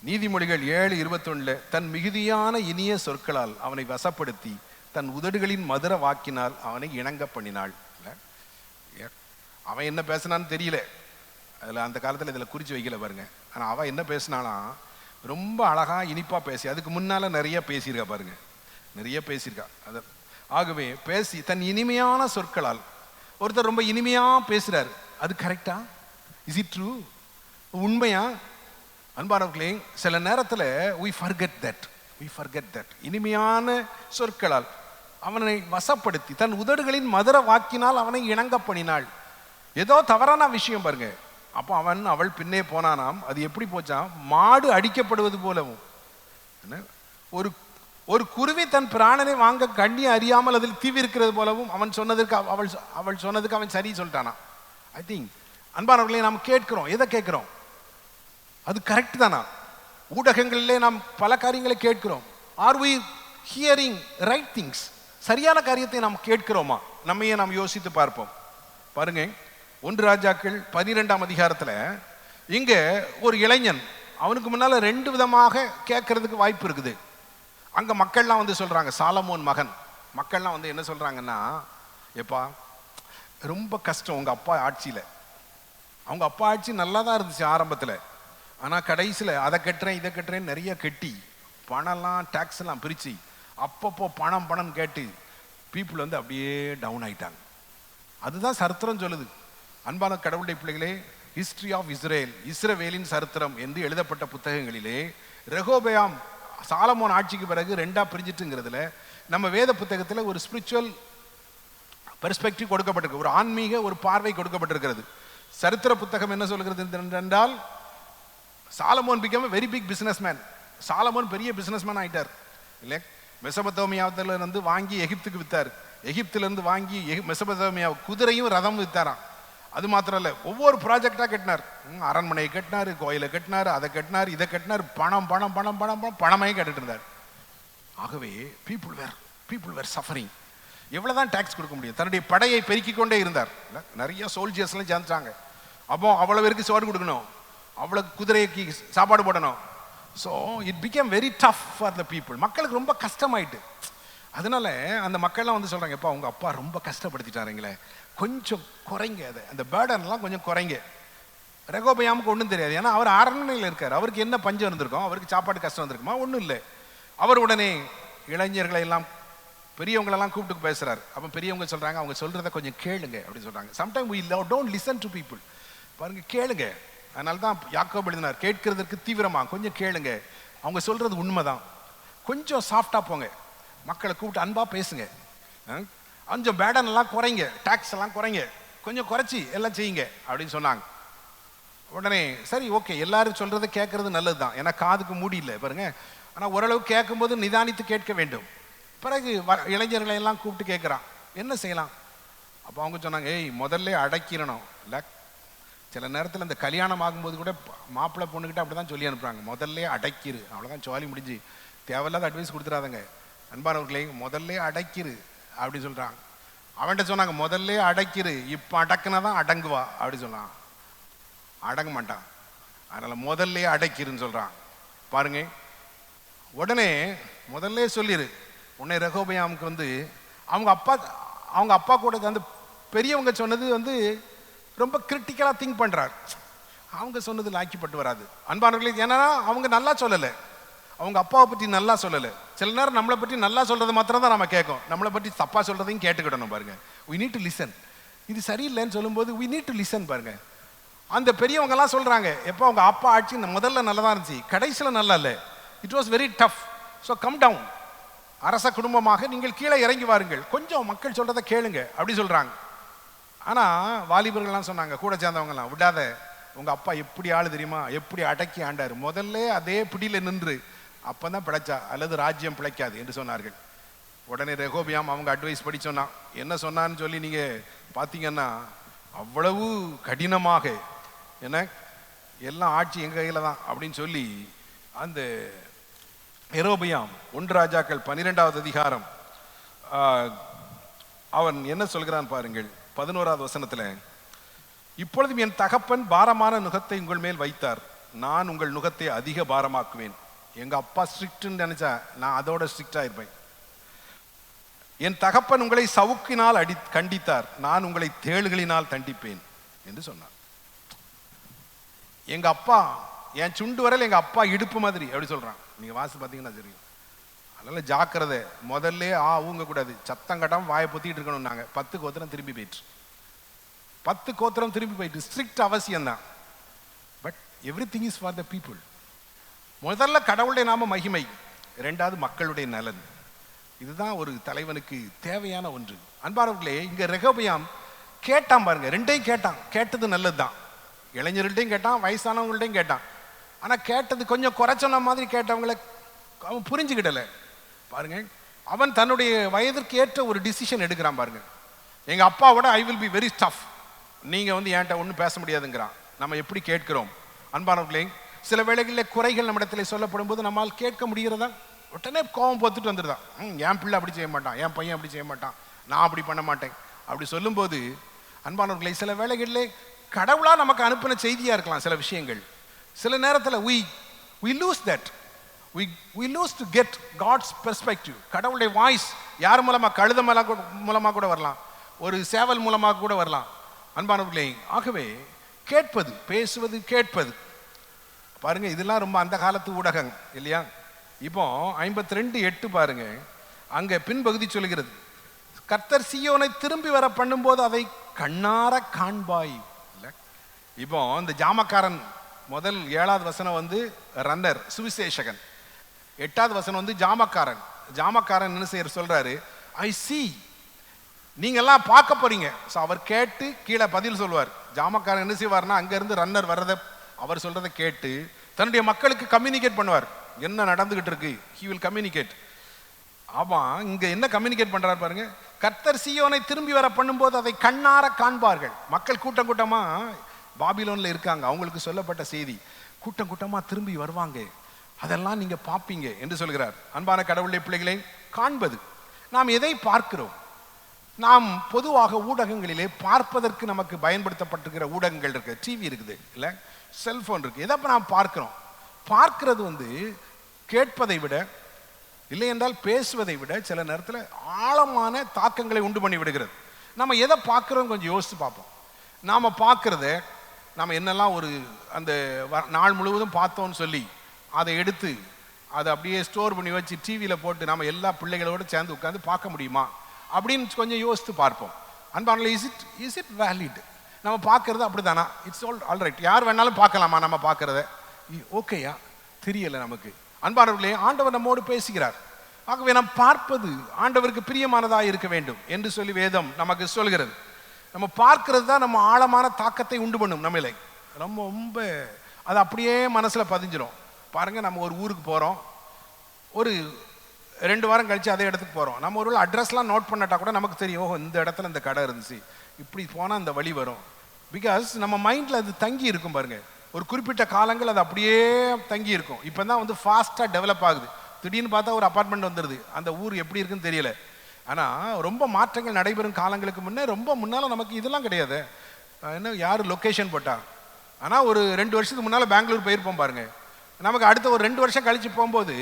நீதிமொழிகள் 7:21 தன் மிகுதியான இனிய சொற்களால் அவனை வசப்படுத்தி தன் உதடுகளின் மதுர வாக்கினால் அவனை இணங்க பண்ணினாள். அவன் என்ன பேசினான்னு தெரியல, அதில் அந்த காலத்தில் இதில் குறித்து வைக்கல பாருங்க. ஆனால் அவன் என்ன பேசினாலாம், ரொம்ப அழகா இனிப்பா பேசி, அதுக்கு முன்னால நிறைய பேசியிருக்கா பாருங்க, நிறைய பேசியிருக்கா. அது ஆகவே பேசி தன் இனிமையான சொற்களால், ஒருத்தர் ரொம்ப இனிமையா பேசுறாரு, அது கரெக்டா? Is it true? உண்மையா? அன்பானவர்களே, சில நேரத்தில் we forget that இனிமையான சொற்களால் அவனை வசப்படுத்தி தன் உதடுகளின் மதுர வாக்கினால் அவனை இணங்க பண்ணினாள். ஏதோ தவறான விஷயம் பாருங்க. அப்போ அவள் பின்னே போனானாம். அது எப்படி போச்சாம்? மாடு அடிக்கப்படுவது போலவும், ஒரு குருவி தன் பிராணனை வாங்க கண்ணி அறியாமல் அதில் தீவி இருக்கிறது போலவும் அவன் சொன்னதற்கு அவள் சொன்னதுக்கு அவன் சரி சொல்லிட்டானா. ஐ திங்க் அன்பானவர்களே, நாம் கேட்கிறோம். எதை கேட்கிறோம்? அது கரெக்ட் தானா? ஊடகங்களிலே நாம் பல காரியங்களை கேட்கிறோம். Are we hearing right things? சரியான காரியத்தை நாம் கேட்கிறோமா? நம்மையே நாம் யோசித்து பார்ப்போம். பாருங்க, 1 ராஜாக்கள் 12ஆம் அதிகாரத்துல இங்க ஒரு இளைஞன், அவனுக்கு முன்னால 2 விதமாக கேட்கறதுக்கு வாய்ப்பு இருக்குது. அங்க மக்கள்லாம் வந்து சொல்றாங்க, சாலமோன் மகன் மக்கள்லாம் வந்து என்ன சொல்றாங்கன்னா, எப்பா ரொம்ப கஷ்டம் உங்க அப்பா ஆட்சியில. அவங்க அப்பா ஆட்சி நல்லா தான் இருந்துச்சு ஆரம்பத்துல, ஆனா கடைசியில அதை கட்டுறேன் இதை கட்டுறேன் நிறைய கட்டி பணம்லாம் டாக்ஸ் எல்லாம் பிரிச்சு அப்பப்போ பணம் கேட்டு பீப்புள் வந்து அப்படியே டவுன் ஆயிட்டாங்க. அதுதான் சரித்திரம் சொல்லுது. அன்பான கடவுளுடைய பிள்ளைகளே, ஹிஸ்டரி ஆஃப் இஸ்ரேல், இஸ்ரவேலின் சரித்திரம் என்று எழுதப்பட்ட புத்தகங்களிலே ரெகோபெயாம் சாலமோன் ஆட்சிக்கு பிறகு ரெண்டா பிரிஞ்சிட்டுங்கிறதுல நம்ம வேத புத்தகத்தில் ஒரு ஸ்பிரிச்சுவல் பெர்ஸ்பெக்டிவ் கொடுக்கப்பட்டிருக்கு, ஒரு ஆன்மீக ஒரு பார்வை கொடுக்கப்பட்டிருக்கிறது. சரித்திர புத்தகம் என்ன சொல்கிறது என்றால், Solomon become a very big businessman. Solomon பெரிய பிசினஸ்மேன் ஆயிட்டார் இல்லை. மெசபத்தோமியாவில இருந்து வாங்கி எகிப்துக்கு வித்தார், எகிப்திலிருந்து வாங்கி மெசபத்தோமியா குதிரையும் ரதம் வித்தாராம். அது மாத்திரம் இல்லை, ஒவ்வொரு ப்ராஜெக்டா கட்டினார். அரண்மனையை கட்டினார், கோயிலை கட்டினார், அதை கட்டினார், இதை கட்டினார். பணம் பணம் பணம் பணம் பணம் பணமே கேட்டுட்டு இருந்தார். ஆகவே people were suffering. எவ்வளவுதான் டாக்ஸ் கொடுக்க முடியும்? தன்னுடைய படையை பெருக்கிக் கொண்டே இருந்தார். நிறைய சோல்ஜர்ஸ்லாம் சேர்ந்துட்டாங்க. அப்போ அவ்வளவு பேருக்கு சோறு கொடுக்கணும், அவ்வளவு குதிரைக்கு சாப்பாடு போடணும். So it became very tough for the people. மக்களுக்கு ரொம்ப கஷ்டமாயிட்டு. அதனால அந்த மக்கள்லாம் வந்து சொல்றாங்க, எப்பா உங்க அப்பா ரொம்ப கஷ்டப்படுத்திட்டாருங்களே, கொஞ்சம் குறைங்க, அதை அந்த பேர்டன்லாம் கொஞ்சம் குறைங்க. ரெகோபெயாமுக்கு ஒன்றும் தெரியாது, ஏன்னா அவர் அரண்மனையில் இருக்கார். அவருக்கு என்ன பஞ்சம் இருந்திருக்கும்? அவருக்கு சாப்பாடு கஷ்டம் இருந்திருக்குமா? ஒன்றும் இல்லை. அவர் உடனே இளைஞர்களை எல்லாம் பெரியவங்களெல்லாம் கூப்பிட்டு பேசுறாரு. அப்போ பெரியவங்க சொல்றாங்க, அவங்க சொல்றதை கொஞ்சம் கேளுங்க அப்படின்னு சொல்றாங்க. Sometime we don't listen to people. பாருங்க, கேளுங்க. அதனால தான் யாக்கோபு எழுதினார், கேட்கிறதுக்கு தீவிரமா கொஞ்சம் கேளுங்க, அவங்க சொல்றது உண்மைதான், கொஞ்சம் சாஃப்டா போங்க, மக்களை கூப்பிட்டு அன்பா பேசுங்க, கொஞ்சம் பேடன் எல்லாம் குறைங்க, டாக்ஸ் எல்லாம் குறைங்க, கொஞ்சம் குறைச்சி எல்லாம் செய்யுங்க அப்படின்னு சொன்னாங்க. உடனே சரி ஓகே, எல்லாரும் சொல்றதை கேட்கறது நல்லதுதான், ஏன்னா காதுக்கு மூடி இல்லை பாருங்க. ஆனா ஓரளவு கேட்கும்போது நிதானித்து கேட்க வேண்டும். பிறகு இளைஞர்களை எல்லாம் கூப்பிட்டு கேட்குறான், என்ன செய்யலாம்? அப்போ அவங்க சொன்னாங்க, ஏய் முதல்ல அடக்கிடணும். இல்லை, சில நேரத்தில் இந்த கல்யாணம் ஆகும்போது கூட மாப்பிள்ளை பொண்ணுக்கிட்ட அப்படி தான் சொல்லி அனுப்புகிறாங்க, முதல்ல அடக்கிரு, அவ்வளோதான் ஜாலி முடிஞ்சு, தேவையில்லாத அட்வைஸ் கொடுத்துடாதங்க அன்பானவர்களே, முதல்ல அடக்கிரு அப்படி சொல்கிறாங்க. அவன்கிட்ட சொன்னாங்க, முதல்ல அடக்கிரு, இப்போ அடக்குனா தான் அடங்குவா அப்படி சொன்னான். அடங்க மாட்டான், அதனால் முதல்ல அடக்கிருன்னு சொல்கிறான் பாருங்க. உடனே முதல்ல சொல்லிடு. உடனே ரெகோபெயாமுக்கு வந்து அவங்க அப்பா கூட வந்து பெரியவங்க சொன்னது வந்து ரொம்ப கிரிட்டிக்கலாக திங்க் பண்ணுறார். அவங்க சொன்னது லாக்கிப்பட்டு வராது அன்பானவர்களே. ஏன்னா அவங்க நல்லா சொல்லலை, அவங்க அப்பாவை பற்றி நல்லா சொல்லலை. சில நேரம் நம்மளை பற்றி நல்லா சொல்றது மாத்திரம் தான் நம்ம கேட்கும், நம்மளை பற்றி தப்பா சொல்றதையும் கேட்டுக்கிடணும் பாருங்க. we need to listen. இது சரியில்லைன்னு சொல்லும்போது we need to listen பாருங்க. அந்த பெரியவங்கெல்லாம் சொல்றாங்க, எப்போ அவங்க அப்பா ஆட்சி முதல்ல நல்லா தான் இருந்துச்சு, கடைசியில் நல்லா இல்லை, it was very tough, so come down, அரச குடும்பமாக நீங்கள் கீழே இறங்கி வாருங்கள், கொஞ்சம் மக்கள் சொல்றதை கேளுங்க அப்படி சொல்றாங்க. ஆனா வாலிபர்கள்லாம் சொன்னாங்க, கூட சேர்ந்தவங்கலாம், விடாத, உங்க அப்பா எப்படி ஆளு தெரியுமா, எப்படி அடக்கி ஆண்டாரு, முதல்ல அதே பிடியில நின்று அப்பதான் பிழைச்சா, அல்லது ராஜ்யம் பிழைக்காது என்று சொன்னார்கள். உடனே ரெகோபியாம் அவங்க அட்வைஸ் படி சொன்னான். என்ன சொன்னான்னு சொல்லி நீங்க பாத்தீங்கன்னா, அவ்வளவு கடினமாக, என்ன எல்லாம் ஆட்சி எங்க கையில தான் அப்படின்னு சொல்லி அந்த யெரொபெயாம் 1 ராஜாக்கள் 12வது அதிகாரம் அவன் என்ன சொல்கிறான் பாருங்கள். 11வது வசனத்துல, இப்பொழுதும் என் தகப்பன் பாரமான நுகத்தை உங்கள் மேல் வைத்தார், நான் உங்கள் நுகத்தை அதிக பாரமாக்குவேன். எங்க அப்பா ஸ்ட்ரிக்ட்னு நினைச்சா நான் அதோட ஸ்ட்ரிக்டா இருப்பேன். என் தகப்பன் உங்களை சவுக்கினால் கண்டித்தார், நான் உங்களை தேள்களினால் தண்டிப்பேன் என்று சொன்னார். எங்க அப்பா என் சுண்டு வரையில் எங்க அப்பா இடுப்பு மாதிரி அப்படி சொல்றான். நீங்க வாசி பார்த்தீங்கன்னா தெரியும். அதனால ஜாக்கிரதை, முதல்ல ஊங்க கூடாது, சத்தம் கட்டாம வாயை பொத்திட்டு இருக்கணும். நாங்க 10 கோத்திரம் திரும்பி போயிட்டு 10 கோத்திரம் திரும்பி போயிட்டு ஸ்ட்ரிக்ட் அவசியம் தான். But every thing is for the people. முதல்ல கடவுளுடைய நாம மகிமை, 2வது மக்களுடைய நலன். இதுதான் ஒரு தலைவனுக்கு தேவையான ஒன்று. அன்பானவர்களே, இங்க ரெகோபெயாம் கேட்டான் பாருங்க, 2யும் கேட்டான். கேட்டது நல்லதுதான், இளைஞர்கள்ட்டையும் கேட்டான், வயசானவங்கள்ட்டையும் கேட்டான். ஆனா கேட்டது கொஞ்சம் குறைச்சொன்ன மாதிரி கேட்டவங்களை அவன் புரிஞ்சுக்கிடல பாருங்க. அவன் தன்னுடைய வயதிற்கு ஏற்ற ஒரு டிசிஷன் எடுக்கிறான் பாருங்க. எங்க அப்பாவோட I will be very tough, நீங்க வந்து என்கிட்ட ஒன்றும் பேச முடியாதுங்கிறான். நம்ம எப்படி கேட்கிறோம் அன்பானவர்களே? சில வேளைகளில் குறைகள் நம்மிடத்துல சொல்லப்படும் போது நம்மால் கேட்க முடிகிறதா? உடனே கோபம் பொத்துட்டு வந்துடுதான். என் பிள்ளை அப்படி செய்ய மாட்டான், என் பையன் அப்படி செய்ய மாட்டான், நான் அப்படி பண்ண மாட்டேன் அப்படி சொல்லும்போது அன்பானவர்களை, சில வேளைகளிலே கடவுளா நமக்கு அனுப்பின செய்தியா இருக்கலாம் சில விஷயங்கள். சில நேரத்தில் we lose that. we lose to get God's perspective. கடவுளுடைய வாய்ஸ் யார் மூலமா? கழுத மூலமா கூட வரலாம், ஒரு சேவல் மூலமா கூட வரலாம் அன்பானவர்களே. ஆகவே கேட்பது, பேசுவது, கேட்பது பாருங்க, இதெல்லாம் ரொம்ப அந்த காலத்து ஊடகம் இல்லையா? இப்போ 52:8 பாருங்க, அங்க பின்பகுதி சொல்கிறது, கர்த்தர் சீயோனை திரும்பி வர பண்ணும்போது அதை கண்ணார காண்பாய். இப்போ இந்த ஜாமக்காரன் முதல் 7வது வசனம் வந்து ரன்னர், சுவிசேஷகன். 8வது வசனம் வந்து ஜாமக்காரன். ஜாமக்காரன் என்ன செய்ய சொல்றாரு, ஐ சி, நீங்க எல்லாம் பார்க்க போறீங்க. ஸோ அவர் கேட்டு கீழே பதில் சொல்லுவார். ஜாமக்காரன் என்ன செய்வார்னா, அங்க இருந்து ரன்னர் வர்றதை அவர் சொல்றதை கேட்டு தன்னுடைய மக்களுக்கு கம்யூனிகேட் பண்ணுவார். என்ன நடந்துகிட்டு இருக்கு, ஹி வில் கம்யூனிகேட். ஆமா, இங்க என்ன கம்யூனிகேட் பண்றாரு பாருங்க. கர்த்தர் சீயோனை திரும்பி வர பண்ணும்போது அதை கண்ணார காண்பார்கள். மக்கள் கூட்டம் கூட்டமா பாபிலோன்ல இருக்காங்க, அவங்களுக்கு சொல்லப்பட்ட செய்தி, கூட்டம் கூட்டமா திரும்பி வருவாங்க, அதெல்லாம் நீங்க பார்ப்பீங்க என்று சொல்கிறார். அன்பான கடவுளுடைய பிள்ளைகளை, காண்பது, நாம் எதை பார்க்கிறோம்? நாம் பொதுவாக ஊடகங்களிலே பார்ப்பதற்கு நமக்கு பயன்படுத்தப்பட்டிருக்கிற ஊடகங்கள் இருக்கு. டிவி இருக்குது, இல்லை செல்போன் இருக்கு. எதை நாம் பார்க்கிறோம்? பார்க்கிறது வந்து கேட்பதை விட, இல்லை என்றால் பேசுவதை விட சில நேரத்தில் ஆழமான தாக்கங்களை உண்டு பண்ணி விடுகிறது. நம்ம எதை பார்க்கிறோம் கொஞ்சம் யோசித்து பார்ப்போம். நாம் பார்க்கறத நம்ம என்னெல்லாம் ஒரு அந்த நாள் முழுவதும் பார்த்தோன்னு சொல்லி அதை எடுத்து அதை அப்படியே ஸ்டோர் பண்ணி வச்சு டிவியில் போட்டு நம்ம எல்லா பிள்ளைகளோடு சேர்ந்து உட்காந்து பார்க்க முடியுமா அப்படின்னு கொஞ்சம் யோசித்து பார்ப்போம். அன்பான, இஸ் இட் வேலிட்? நம்ம பார்க்கறது அப்படி தானா? இட்ஸ் ஆல் ரைட், யார் வேணாலும் பார்க்கலாமா நம்ம பார்க்கறத? ஓகேயா? தெரியலை நமக்கு. அன்பானவர்களே, ஆண்டவர் நம்மோடு பேசுகிறார். ஆகவே நாம் பார்ப்பது ஆண்டவருக்கு பிரியமானதாக இருக்க வேண்டும் என்று சொல்லி வேதம் நமக்கு சொல்கிறது. நம்ம பார்க்கிறது தான் நம்ம ஆழமான தாக்கத்தை உண்டு பண்ணும் நம்மளை. ரொம்ப அது அப்படியே மனசுல பதிஞ்சிடும். பாருங்க, நம்ம ஒரு ஊருக்கு போறோம், ஒரு 2 வாரம் கழிச்சு அதே இடத்துக்கு போறோம். நம்ம ஒரு அட்ரஸ்லாம் நோட் பண்ணட்டா கூட நமக்கு தெரியும், ஓஹோ இந்த இடத்துல இந்த கடை இருந்துச்சு, இப்படி போனால் இந்த வழி வரும். பிகாஸ் நம்ம மைண்டில் அது தங்கி இருக்கும். பாருங்க, ஒரு குறிப்பிட்ட காலங்கள் அது அப்படியே தங்கி இருக்கும். இப்போ தான் வந்து ஃபாஸ்ட்டாக டெவலப் ஆகுது. திடீர்னு பார்த்தா ஒரு அப்பார்ட்மெண்ட் வந்துடுது, அந்த ஊர் எப்படி இருக்குன்னு தெரியல. ஆனால் ரொம்ப மாற்றங்கள் நடைபெறும் காலங்களுக்கு முன்னே, ரொம்ப முன்னால் நமக்கு இதெல்லாம் கிடையாது. என்ன யார் லொக்கேஷன் போட்டா? ஆனால் ஒரு 2 வருஷத்துக்கு முன்னால் பெங்களூர் போயிருப்போம் பாருங்க. நமக்கு அடுத்த ஒரு 2 வருஷம் கழிச்சு போகும்போது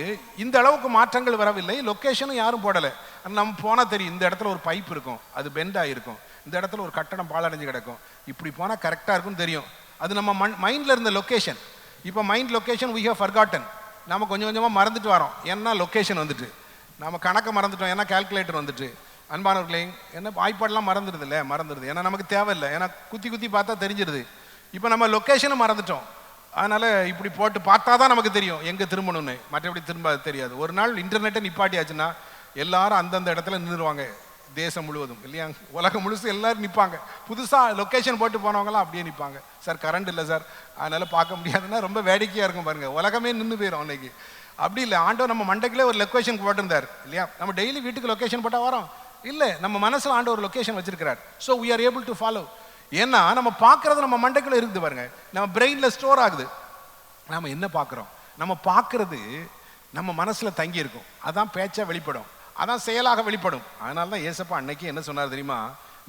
இந்த அளவுக்கு மாற்றங்கள் வரவில்லை, லொக்கேஷனும் யாரும் போடலை. நம்ம போனால் தெரியும், இந்த இடத்துல ஒரு பைப் இருக்கும், அது பெண்ட் ஆகிருக்கும், இந்த இடத்துல ஒரு கட்டணம் பாலடைஞ்சு கிடக்கும், இப்படி போனால் கரெக்டாக இருக்கும்னு தெரியும். அது நம்ம மைண்டில் இருந்த லொக்கேஷன். இப்போ mind location we have forgotten. நம்ம கொஞ்சம் கொஞ்சமாக மறந்துட்டு வரோம். ஏன்னா லொக்கேஷன் வந்துட்டு, நம்ம கணக்கை மறந்துட்டோம், ஏன்னா கால்குலேட்டர் வந்துட்டு. அன்பானவர்களே, என்ன ஐபாட்லாம் மறந்துடுது இல்லை, மறந்துடுது, ஏன்னா நமக்கு தேவையில்லை, ஏன்னா குத்தி குத்தி பார்த்தா தெரிஞ்சிடுது. இப்போ நம்ம லொக்கேஷனை மறந்துட்டோம். அதனால் இப்படி போட்டு பார்த்தா தான் நமக்கு தெரியும் எங்கே திரும்பணும்னு, மற்றபடி திரும்ப தெரியாது. ஒரு நாள் இன்டர்நெட்டை நிப்பாட்டியாச்சுன்னா எல்லாரும் அந்தந்த இடத்துல நின்றுடுவாங்க, தேசம் முழுவதும் இல்லையா, உலகம் முழுசு எல்லாரும் நிற்பாங்க. புதுசாக லொக்கேஷன் போட்டு போனவங்களாம் அப்படியே நிற்பாங்க. சார் கரண்ட் இல்லை சார், அதனால் பார்க்க முடியாதுன்னா ரொம்ப வேடிக்கையாக இருக்கும் பாருங்கள், உலகமே நின்று போயிடும் அன்னைக்கு. அப்படி இல்லை, ஆண்டவர் நம்ம மண்டைக்குள்ளே ஒரு லொக்கேஷன் போட்டிருந்தார் இல்லையா. நம்ம டெய்லி வீட்டுக்கு லொக்கேஷன் போட்டால் வரோம் இல்லை, நம்ம மனசில் ஆண்டவர் ஒரு லொக்கேஷன் வச்சிருக்கிறார். So we are able to follow. ஏன்னா நம்ம பார்க்கறது நம்ம மண்டைக்குள்ளே இருக்குது பாருங்க, நம்ம பிரெயினில் ஸ்டோர் ஆகுது. நம்ம என்ன பார்க்குறோம்? நம்ம பார்க்கறது நம்ம மனசில் தங்கி இருக்கும், அதான் பேச்சா வெளிப்படும், அதான் செயலாக வெளிப்படும். அதனால தான் ஏசப்பா அன்னைக்கு என்ன சொன்னார் தெரியுமா?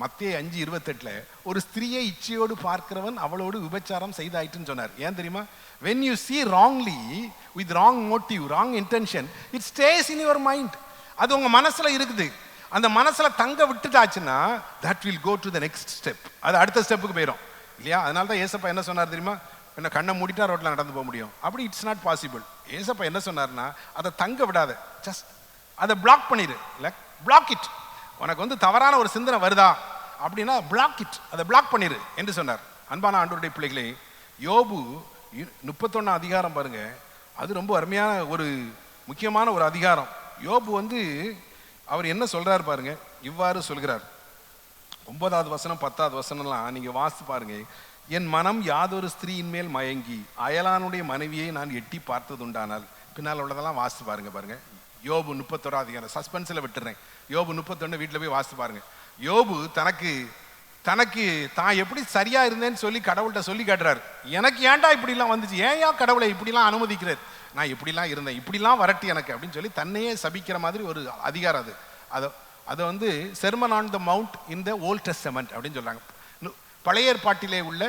மத்தேயு 5:28 ஒரு ஸ்திரியை இச்சையோடு பார்க்கிறவன் அவளோடு விபச்சாரம் செய்தாயிட்டுன்னு சொன்னார். ஏன் தெரியுமா? when you see wrongly with wrong motive, wrong intention, it stays in your mind. அது உங்க மனசுல இருக்குது. அந்த மனசுல தங்க விட்டுட்டாச்சுன்னா that will go to the next step. அது அடுத்த ஸ்டெப்புக்கு போயிடும் இல்லையா. அதனால தான் ஏசப்பா என்ன சொன்னார் தெரியுமா? என்ன கண்ணை மூடிட்டா ரோட்ல நடந்து போக முடியும், அப்படி இட்ஸ் நாட் பாசிபிள். ஏசப்பா என்ன சொன்னார்னா, அதை தங்க விடாத, ஜஸ்ட் அதை பிளாக் பண்ணிடு, லைக் பிளாக் இட். உனக்கு வந்து தவறான ஒரு சிந்தனை வருதா அப்படின்னா பிளாக் இட், அதை பிளாக் பண்ணிடு என்று சொன்னார். அன்பான ஆண்டவருடைய பிள்ளைகளே, யோபு 31 அதிகாரம் பாருங்க, அது ரொம்ப அருமையான ஒரு முக்கியமான ஒரு அதிகாரம். யோபு வந்து அவர் என்ன சொல்றாரு பாருங்க, இவ்வாறு சொல்கிறார். 9வது வசனம் 10வது வசனம்லாம் நீங்க வாசித்து பாருங்க. என் மனம் யாதொரு ஸ்திரீயின் மேல் மயங்கி அயலானுடைய மனைவியை நான் எட்டி பார்த்தது உண்டானால், பின்னால் உள்ளதெல்லாம் வாசித்து பாருங்க. பாருங்க யோபு 31 அதிகாரம், சஸ்பென்ஸில் விட்டுறேன். யோபு 31 வீட்டில் போய் வாசித்து பாருங்க. யோபு தனக்கு தான் எப்படி சரியா இருந்தேன்னு சொல்லி கடவுள்கிட்ட சொல்லி காட்டுறாரு. எனக்கு ஏன்டா இப்படிலாம் வந்துச்சு, ஏன் கடவுளை இப்படிலாம் அனுமதிக்கிறார், நான் இப்படிலாம் இருந்தேன், இப்படிலாம் வரட்டி எனக்கு அப்படின்னு சொல்லி தன்னையே சபிக்கிற மாதிரி ஒரு அதிகாரம் அது. அதை வந்து Sermon on the Mount in the Old Testament அப்படின்னு சொல்றாங்க. பழைய ஏற்பாட்டிலே உள்ள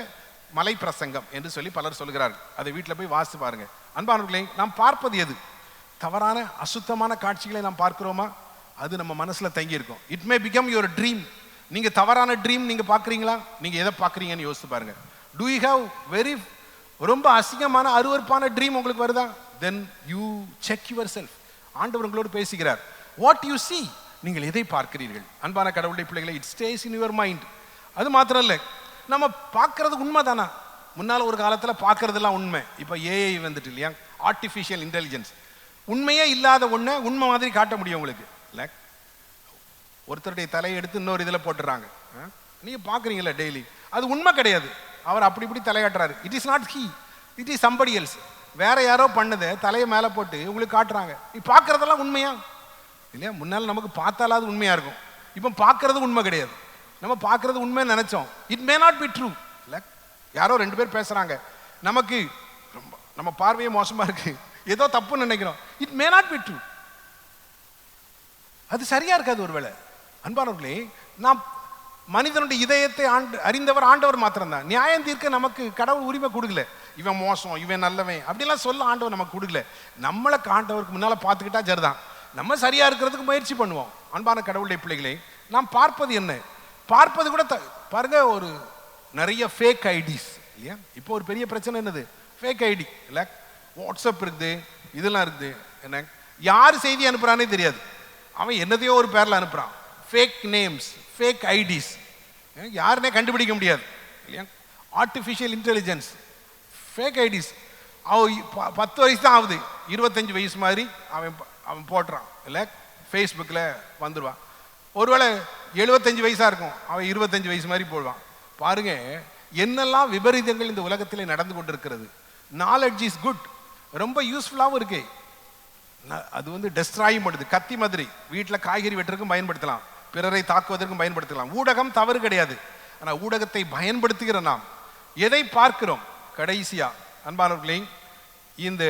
மலை பிரசங்கம் என்று சொல்லி பலர் சொல்கிறார்கள். அதை வீட்டில் போய் வாசித்து பாருங்க. அன்பானவர்களே, நாம் பார்ப்பது எது? தவறான அசுத்தமான காட்சிகளை நாம் பார்க்கிறோமா? அது நம்ம மனசுல தங்கி இருக்கும். It may become your dream. நீங்க தவறான ட்ரீம் நீங்க பாக்குறீங்களா? நீங்க எதை பாக்குறீங்கன்னு யோசித்து பாருங்க. டு யூ ஹேவ் வெரி ரொம்ப அசிங்கமான அருவருப்பான ட்ரீம் உங்களுக்கு வருதா? Then you check your self. ஆண்டவர் உங்களோடு பேசுகிறார். வாட் யூ see, நீங்கள் எதை பார்க்கிறீர்கள்? அன்பான கடவுளுடைய பிள்ளைகளை, it stay in your mind. அது மாத்திரம் இல்லை, நம்ம பார்க்கறது உண்மைதானா? முன்னால் ஒரு காலத்தில் பார்க்கறதெல்லாம் உண்மை, இப்போ ஏஐ வந்துட்டு இல்லையா, ஆர்டிஃபிஷியல் இன்டெலிஜென்ஸ். உண்மையே இல்லாத ஒன்றை உண்மை மாதிரி காட்ட முடியும் உங்களுக்கு. இல்லை, ஒருத்தருடைய தலையை எடுத்து இன்னொரு இதில் போட்டுறாங்க, நீங்கள் பார்க்குறீங்களா டெய்லி, அது உண்மை கிடையாது. அவர் அப்படி இப்படி தலையாட்டுறாரு. It is not he, it is somebody else. வேற யாரோ பண்ணதை தலையை மேலே போட்டு உங்களுக்கு காட்டுறாங்க. நீ பார்க்குறதெல்லாம் உண்மையா இல்லையா? முன்னால் நமக்கு பார்த்தாலாவது உண்மையாக இருக்கும், இப்போ பார்க்கறது உண்மை கிடையாது. நம்ம பார்க்கறது உண்மைன்னு நினைச்சோம், it may not be true. இல்லை, யாரோ 2 பேர் பேசுகிறாங்க, நமக்கு ரொம்ப நம்ம பார்வையே மோசமாக இருக்கு, ஏதோ தப்புன்னு நினைக்கிறோம், it may not be true. அது சரியா இருக்காது ஒருவேளை. அன்பானவர்களே, நாம் மனிதனுடைய இதயத்தை அறிந்தவர் ஆண்டவர் மாத்திரம்தான். நியாயம் தீர்க்க நமக்கு கடவுள் உரிமை கொடுக்கல. இவன் மோசம், இவன் நல்லவன் அப்படிலாம் சொல்ல ஆண்டவர் நமக்கு கொடுக்கல. நம்மளை ஆண்டவருக்கு முன்னால் பார்த்துக்கிட்டா சரிதான். நம்ம சரியா இருக்கிறதுக்கு முயற்சி பண்ணுவோம். அன்பான கடவுளுடைய பிள்ளைகளை, நாம் பார்ப்பது என்ன? பார்ப்பது கூட பாருங்க, ஒரு நிறைய ஃபேக் ஐடிஸ் இல்லையா? இப்போ ஒரு பெரிய பிரச்சனை என்னது? ஃபேக் ஐடி இல்லை, வாட்ஸ்அப் இருக்குது, இதெல்லாம் இருக்குது. என்ன யார் செய்தி அனுப்புறானே தெரியாது, அவன் என்னதையோ ஒரு பேரில் அனுப்புறான். ஃபேக் நேம்ஸ், ஃபேக் ஐடிஸ், யாருன்னே கண்டுபிடிக்க முடியாது இல்லையா? Artificial intelligence, fake IDs. அவன் 10 வயசு தான் ஆகுது, 25 வயசு மாதிரி அவன் போட்டுறான் இல்லை, ஃபேஸ்புக்கில் வந்துடுவான். ஒருவேளை 75 வயசாக இருக்கும், அவன் 25 வயசு மாதிரி போடுவான். பாருங்க என்னெல்லாம் விபரீதங்கள் இந்த உலகத்தில் நடந்து கொண்டிருக்கிறது. நாலெட்ஜ் இஸ் குட், ரொம்ப யூஸ்ஃபுல்லாகவும் இருக்கு. அது வந்து டெஸ்ட்ராயும் பண்ணுது. கத்தி மாதிரி வீட்டில் காய்கறி வெட்டுறதுக்கும் பயன்படுத்தலாம், பிறரை தாக்குவதற்கும் பயன்படுத்தலாம். ஊடகம் தவறு கிடையாது. ஆனால் ஊடகத்தை பயன்படுத்துகிற நாம் எதை பார்க்கிறோம்? கடைசியா அன்பானவர்களே, இந்த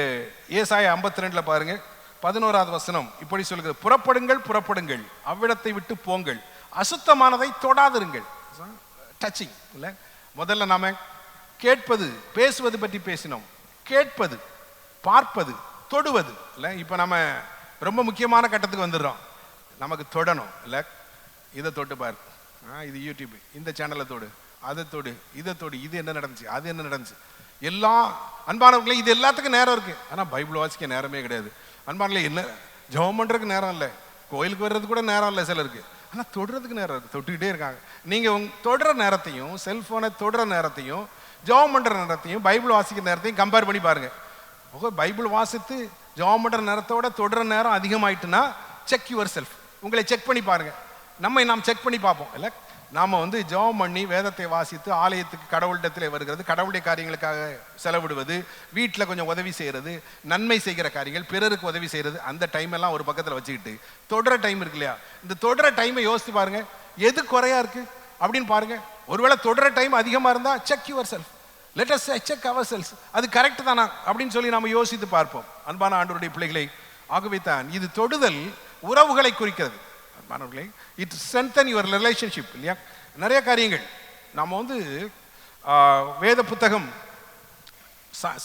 ஏசாயா 52 பாருங்க, 11வது வசனம் இப்படி சொல்கிறது, புறப்படுங்கள் புறப்படுங்கள், அவ்விடத்தை விட்டு போங்கள், அசுத்தமானதை தொடாதிருங்கள். டச்சிங் இல்லை. முதல்ல நாம கேட்பது பேசுவது பற்றி பேசினோம். கேட்பது, பார்ப்பது, தொடுவது இல்லை. இப்போ நம்ம ரொம்ப முக்கியமான கட்டத்துக்கு வந்துடுறோம். நமக்கு தொடணும் இல்லை. இதை தொட்டு பாரு, இது யூடியூப், இந்த சேனலை தொடு, அதை தொடு, இதை தொடு, இது என்ன நடந்துச்சு, அது என்ன நடந்துச்சு, எல்லாம். அன்பானவர்களே, இது எல்லாத்துக்கும் நேரம் இருக்கு, ஆனால் பைபிள் வாசிக்க நேரமே கிடையாது. அன்பானே, என்ன ஜெபம் பண்ணுறதுக்கு நேரம் இல்லை, கோயிலுக்கு வர்றது கூட நேரம் இல்லை சிலருக்கு, ஆனால் தொடுறதுக்கு நேரம் இருக்கு, தொட்டுக்கிட்டே இருக்காங்க. நீங்கள் தொடுற நேரத்தையும், செல்ஃபோனை தொடுற நேரத்தையும், ஜெபம் பண்ணுற நேரத்தையும், பைபிள் வாசிக்கிற நேரத்தையும் கம்பேர் பண்ணி பாருங்க. பைபிள் வாசித்து ஜெபம் பண்ணுற நேரத்தோட தொடுற நேரம் அதிகமாயிட்டுன்னா செக் யுவர் செல்ஃப், உங்களை செக் பண்ணி பாருங்க. நாம் செக் பண்ணி பார்ப்போம் இல்லை. நாம் வந்து ஜெபம் பண்ணி வேதத்தை வாசித்து ஆலயத்துக்கு கடவுளிடத்தில் வருகிறது, கடவுளுடைய காரியங்களுக்காக செலவிடுவது, வீட்டில் கொஞ்சம் உதவி செய்கிறது, நன்மை செய்கிற காரியங்கள், பிறருக்கு உதவி செய்கிறது, அந்த டைம் எல்லாம் ஒரு பக்கத்தில் வச்சுக்கிட்டு தொடுற டைம் இருக்கு இல்லையா, இந்த தொடுற டைமை யோசித்து பாருங்க, எது குறையா இருக்கு அப்படின்னு பாருங்க. ஒருவேளை தொடுற டைம் அதிகமாக இருந்தால் check yourself, let us check ourselves, அது கரெக்ட் தானா அப்படின்னு சொல்லி நாம் யோசித்து பார்ப்போம். அன்பான ஆண்டவருடைய பிள்ளைகளை, ஆகவே தான் இது தொடுதல் உறவுகளை குறிக்கிறது. அன்பானவர்களே, இட் ஸ்ட்ரென்தன் யுவர் ரிலேஷன்ஷிப் இல்லையா? நிறைய காரியங்கள் நாம் வந்து வேத புத்தகம்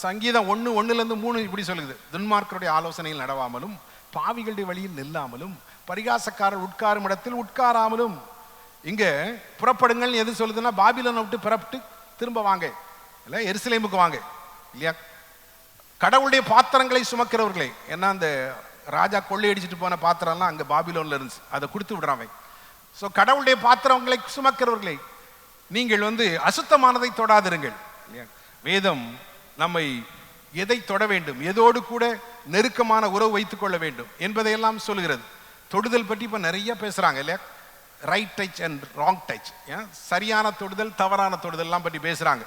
சங்கீதம் 1:1-3 இப்படி சொல்லுது, துன்மார்க்கருடைய ஆலோசனையில் நடவாமலும், பாவிகளுடைய வழியில் நில்லாமலும், பரிகாசக்காரர் உட்காரும் இடத்தில் உட்காராமலும். இங்க புறப்படுங்கள் எது சொல்லுதுன்னா, பாபிலோனை விட்டு புறப்பட்டு திரும்ப வாங்க இல்லை, எருசலேமுக்கு வாங்க இல்லையா? கடவுளுடைய பாத்திரங்களை சுமக்கிறவர்களே, ஏன்னா அந்த ராஜா கொள்ளையடிச்சிட்டு போன பாத்திரம்லாம் அங்கே பாபிலோன்ல இருந்துச்சு, அதை கொடுத்து விடுறாங்க. ஸோ கடவுளுடைய பாத்திரங்களை சுமக்கிறவர்களே, நீங்கள் வந்து அசுத்தமானதை தொடாதிருங்கள் இல்லையா? வேதம் நம்மை எதை தொட வேண்டும், எதோடு கூட நெருக்கமான உறவு வைத்துக் கொள்ள வேண்டும் என்பதையெல்லாம் சொல்லுகிறது. தொடுதல் பற்றி இப்போ நிறைய பேசுறாங்க இல்லையா? Right touch and wrong touch, சரியான தொடுதல் தவறான தொடுதல்லாம் பற்றி பேசுறாங்க.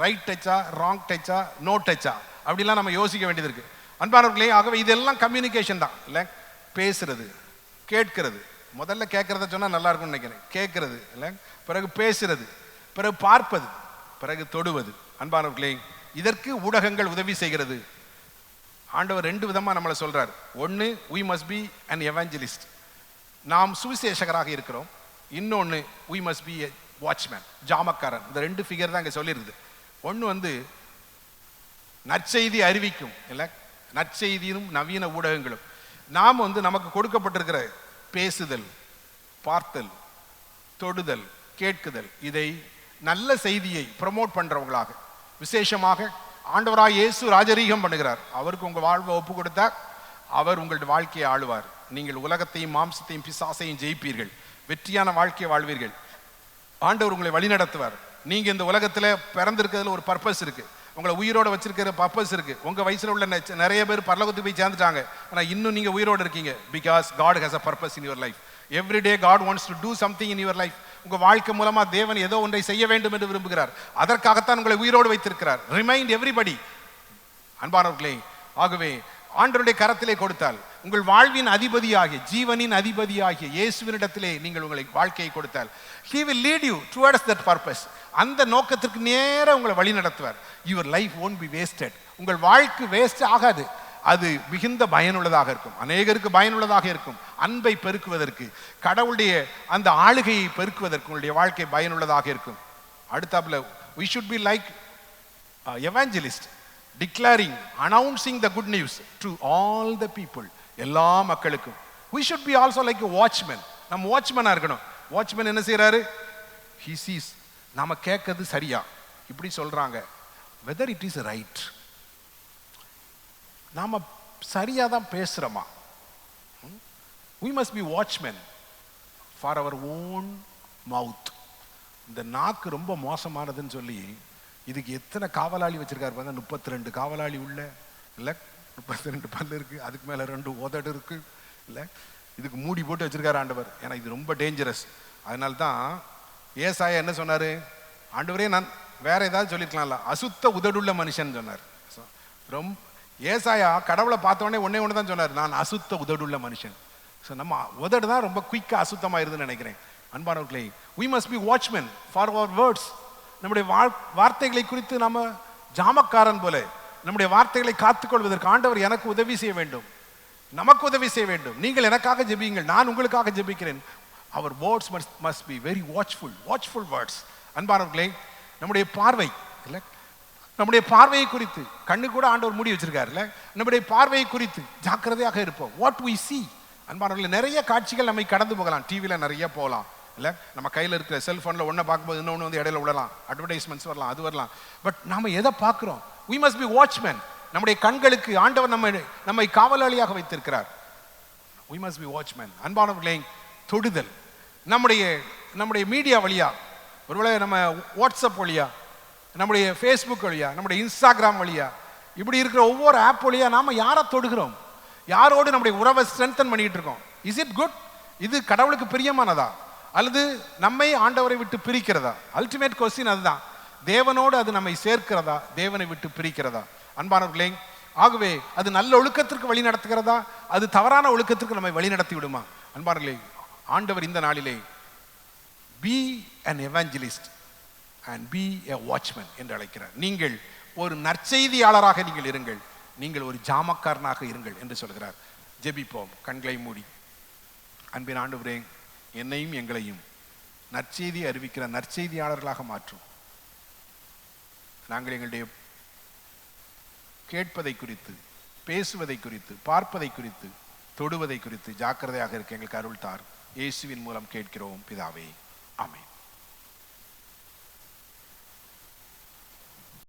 ரைட் டச்சா, ராங் டச்சா, நோ டச்சா அப்படிலாம் நம்ம யோசிக்க வேண்டியது இருக்கு. அன்பானவர்களே, ஆகவே இதெல்லாம் கம்யூனிகேஷன் தான் இல்லை. பேசுறது, கேட்கிறது, முதல்ல கேட்கறத சொன்னால் நல்லா இருக்கும்னு நினைக்கிறேன். கேட்கறது இல்லை, பிறகு பேசுறது, பிறகு பார்ப்பது, பிறகு தொடுவது. அன்பானவர்களே, இதற்கு ஊடகங்கள் உதவி செய்கிறது. ஆண்டவர் 2 விதமாக நம்மளை சொல்றாரு. ஒன்று, we must be an evangelist, நாம் சுவிசேஷகராக இருக்கிறோம். இன்னொன்று, we must be a watchman, ஜாமக்காரன். இந்த 2 ஃபிகர் தான் இங்கே சொல்லியிருக்குது. ஒன்று வந்து நற்செய்தி அறிவிக்கும் இல்லை, நற்செய்தியும் நவீன ஊடகங்களும். நாம் வந்து நமக்கு கொடுக்கப்பட்டிருக்கிற பேசுதல், பார்த்தல், தொடுதல், கேட்குதல், இதை நல்ல செய்தியை ப்ரமோட் பண்றவங்களாக, விசேஷமாக ஆண்டவராய் இயேசு ராஜரீகம் பண்ணுகிறார். அவருக்கு உங்கள் வாழ்வை ஒப்பு கொடுத்தார், அவர் உங்களுடைய வாழ்க்கையை ஆளுவார். நீங்கள் உலகத்தையும் மாம்சத்தையும் பிசாசையும் ஜெயிப்பீர்கள், வெற்றியான வாழ்க்கையை வாழ்வீர்கள். ஆண்டவர் உங்களை வழிநடத்துவார். நீங்க இந்த உலகத்துல பிறந்திருக்கிறதுல ஒரு பர்பஸ் இருக்கு. உங்களை உயிரோட வச்சிருக்கிற பர்பஸ் இருக்கு. உங்க வயசுல உள்ள நிறைய பேர் பரலோகத்துக்கு போய் சேர்ந்துட்டாங்க. ஆனா இன்னும் நீங்க உயிரோட இருக்கீங்க. Because God has a purpose in your life. Every day God wants to do something in your life. உங்க வாழ்க்கை மூலமா தேவன் ஏதோ ஒன்றை செய்ய வேண்டும் என்று விரும்புகிறார். அதற்காகத்தான் உங்களை உயிரோடு வைத்திருக்கிறார். Remind everybody. அன்பானவர்களே, ஆகவே ஆண்டவருடைய கரத்திலே கொடுத்தால், உங்கள் வாழ்வின் அதிபதியாகிய, ஜீவனின் அதிபதியாகிய இயேசுவினிடத்திலே நீங்கள் உங்களை வாழ்க்கையை கொடுத்தால், he will lead you towards that purpose. அந்த நோக்கத்திற்கு நேர உங்களை வழி நடத்துவார். your life won't be wasted. உங்கள் வாழ்க்கை வேஸ்ட் ஆகாது. அது மிகுந்த பயனுள்ளதாக இருக்கும். அநேகருக்கு பயனுள்ளதாக இருக்கும். அன்பை பெருக்குவதற்கு, கடவுளுடைய அந்த ஆளுகையை பெருக்குவதற்கு உங்களுடைய வாழ்க்கை பயனுள்ளதாக இருக்கும். அடுத்தாப்புல we should be like evangelist, declaring, announcing the good news to all the people. எல்லா மக்களுக்கும். we should be also like a watchman. நம்ம வாட்ச்மேனா இருக்கணும். வாட்ச்மேன் என்ன செய்யறாரு? he sees, நாம கேட்கிறது சரியா, இப்படி சொல்றாங்க, whether it is right, நாம சரியா தான் பேசுறோமா? we must be watchmen for our own mouth. இந்த நாக்கு ரொம்ப மோசமானதுன்னு சொல்லி இதுக்கு எத்தனை காவலாளி வச்சிருக்காரு பாருங்க. 32 காவலாளி உள்ள, இல்ல 32 பல்லு இருக்கு, அதுக்கு மேல 2 உதடு இருக்கு, இல்ல இதுக்கு மூடி போட்டு வச்சிருக்காரு ஆண்டவர். ஏன்னா இது ரொம்ப டேஞ்சரஸ். அதனால தான் ஏசாயா என்ன சொன்னாரு? ஆண்டவரே, நான் வேற ஏதாவது சொல்லிருக்கலாம்ல, அசுத்த உதடுள்ள மனுஷன் சொன்னார். ரொம்ப ஏசாயா கடவுளை பார்த்தோடனே ஒன்னே தான் சொன்னார், நான் அசுத்த உதடுள்ள மனுஷன். ஸோ நம்ம உதடு தான் ரொம்ப குயிக்கா அசுத்தமாயிருதுன்னு நினைக்கிறேன். அன்பானவர்களே, we must be watchmen for our words. நம்முடைய வார்த்தைகளை குறித்து நம்ம ஜாமக்காரன் போல நம்முடைய வார்த்தைகளை காத்துக்கொள்வதற்கு ஆண்டவர் எனக்கு உதவி செய்ய வேண்டும், நமக்கு உதவி செய்ய வேண்டும். நீங்கள் எனக்காக ஜெபியுங்கள், நான் உங்களுக்காக ஜெபிக்கிறேன். our words must be very watchful words. அன்பானவர்களே, நம்முடைய பார்வை இல்ல, நம்முடைய பார்வையை குறித்து, கண்ணு கூட ஆண்டவர் மூடி வச்சிருக்காருல்ல, நம்முடைய பார்வையை குறித்து ஜாக்கிரதையாக இருப்போம். What we see. அன்பானவர்களே, நிறைய காட்சிகள் நம்மை கடந்து போகலாம். டிவியில நிறைய போகலாம் இல்ல, நம்ம கையில் இருக்கிற செல்போன்ல ஒன்றை பார்க்கும்போது இன்னொன்று வந்து இடையில விடலாம், அட்வர்டைஸ்மெண்ட்ஸ் வரலாம், அது வரலாம். பட் நாம எதை பார்க்கிறோம்? we must be watchmen. நம்முடைய கண்களுக்கு ஆண்டவர் நம்மை காவலாளியாக வைத்திருக்கிறார். we must be watchmen. அன்பானவர்களே, தொடுதல் நம்முடைய மீடியா வழியா, ஒருவேளை நம்ம வாட்ஸ்அப் வழியா, நம்முடைய ஃபேஸ்புக் வழியா, நம்முடைய இன்ஸ்டாகிராம் வழியா, இப்படி இருக்கிற ஒவ்வொரு ஆப் வழியா நாம யாரை தொடுகிறோம்? யாரோடு நம்முடைய உறவை ஸ்ட்ரென்தன் பண்ணிட்டு இருக்கோம்? Is it good? இது கடவுளுக்கு பிரியமானதா அல்லது நம்மை ஆண்டவரை விட்டு பிரிக்கிறதா? அல்டிமேட் கொஸ்டின் அதுதான். தேவனோடு அது நம்மை சேர்க்கிறதா, தேவனை விட்டு பிரிக்கிறதா? அன்பானவர்களே, ஆகவே அது நல்ல ஒழுக்கத்திற்கு வழி நடத்துகிறதா, அது தவறான ஒழுக்கத்திற்கு நம்மை வழி நடத்தி விடுமா? அன்பானவர்களே, ஆண்டவர் இந்த நாளிலே be an evangelist and be a watchman என்று அழைக்கிறார். நீங்கள் ஒரு நற்செய்தியாளராக நீங்கள் இருங்கள், நீங்கள் ஒரு ஜாமக்காரனாக இருங்கள் என்று சொல்கிறார். ஜெபிப்போம் கண்களை மூடி. அன்பின் ஆண்டவரே, என்னையும் எங்களையும் நற்செய்தி அறிவிக்கிற நற்செய்தியாளர்களாக மாற்றும். நாங்கள் எங்களுடைய கேட்பதை குறித்து, பேசுவதை குறித்து, பார்ப்பதை குறித்து, தொடுவதை குறித்து ஜாக்கிரதையாக இருக்க எங்களுக்கு அருள் தார். இயேசுவின் மூலம் கேட்கிறோம் பிதாவே, ஆமென்.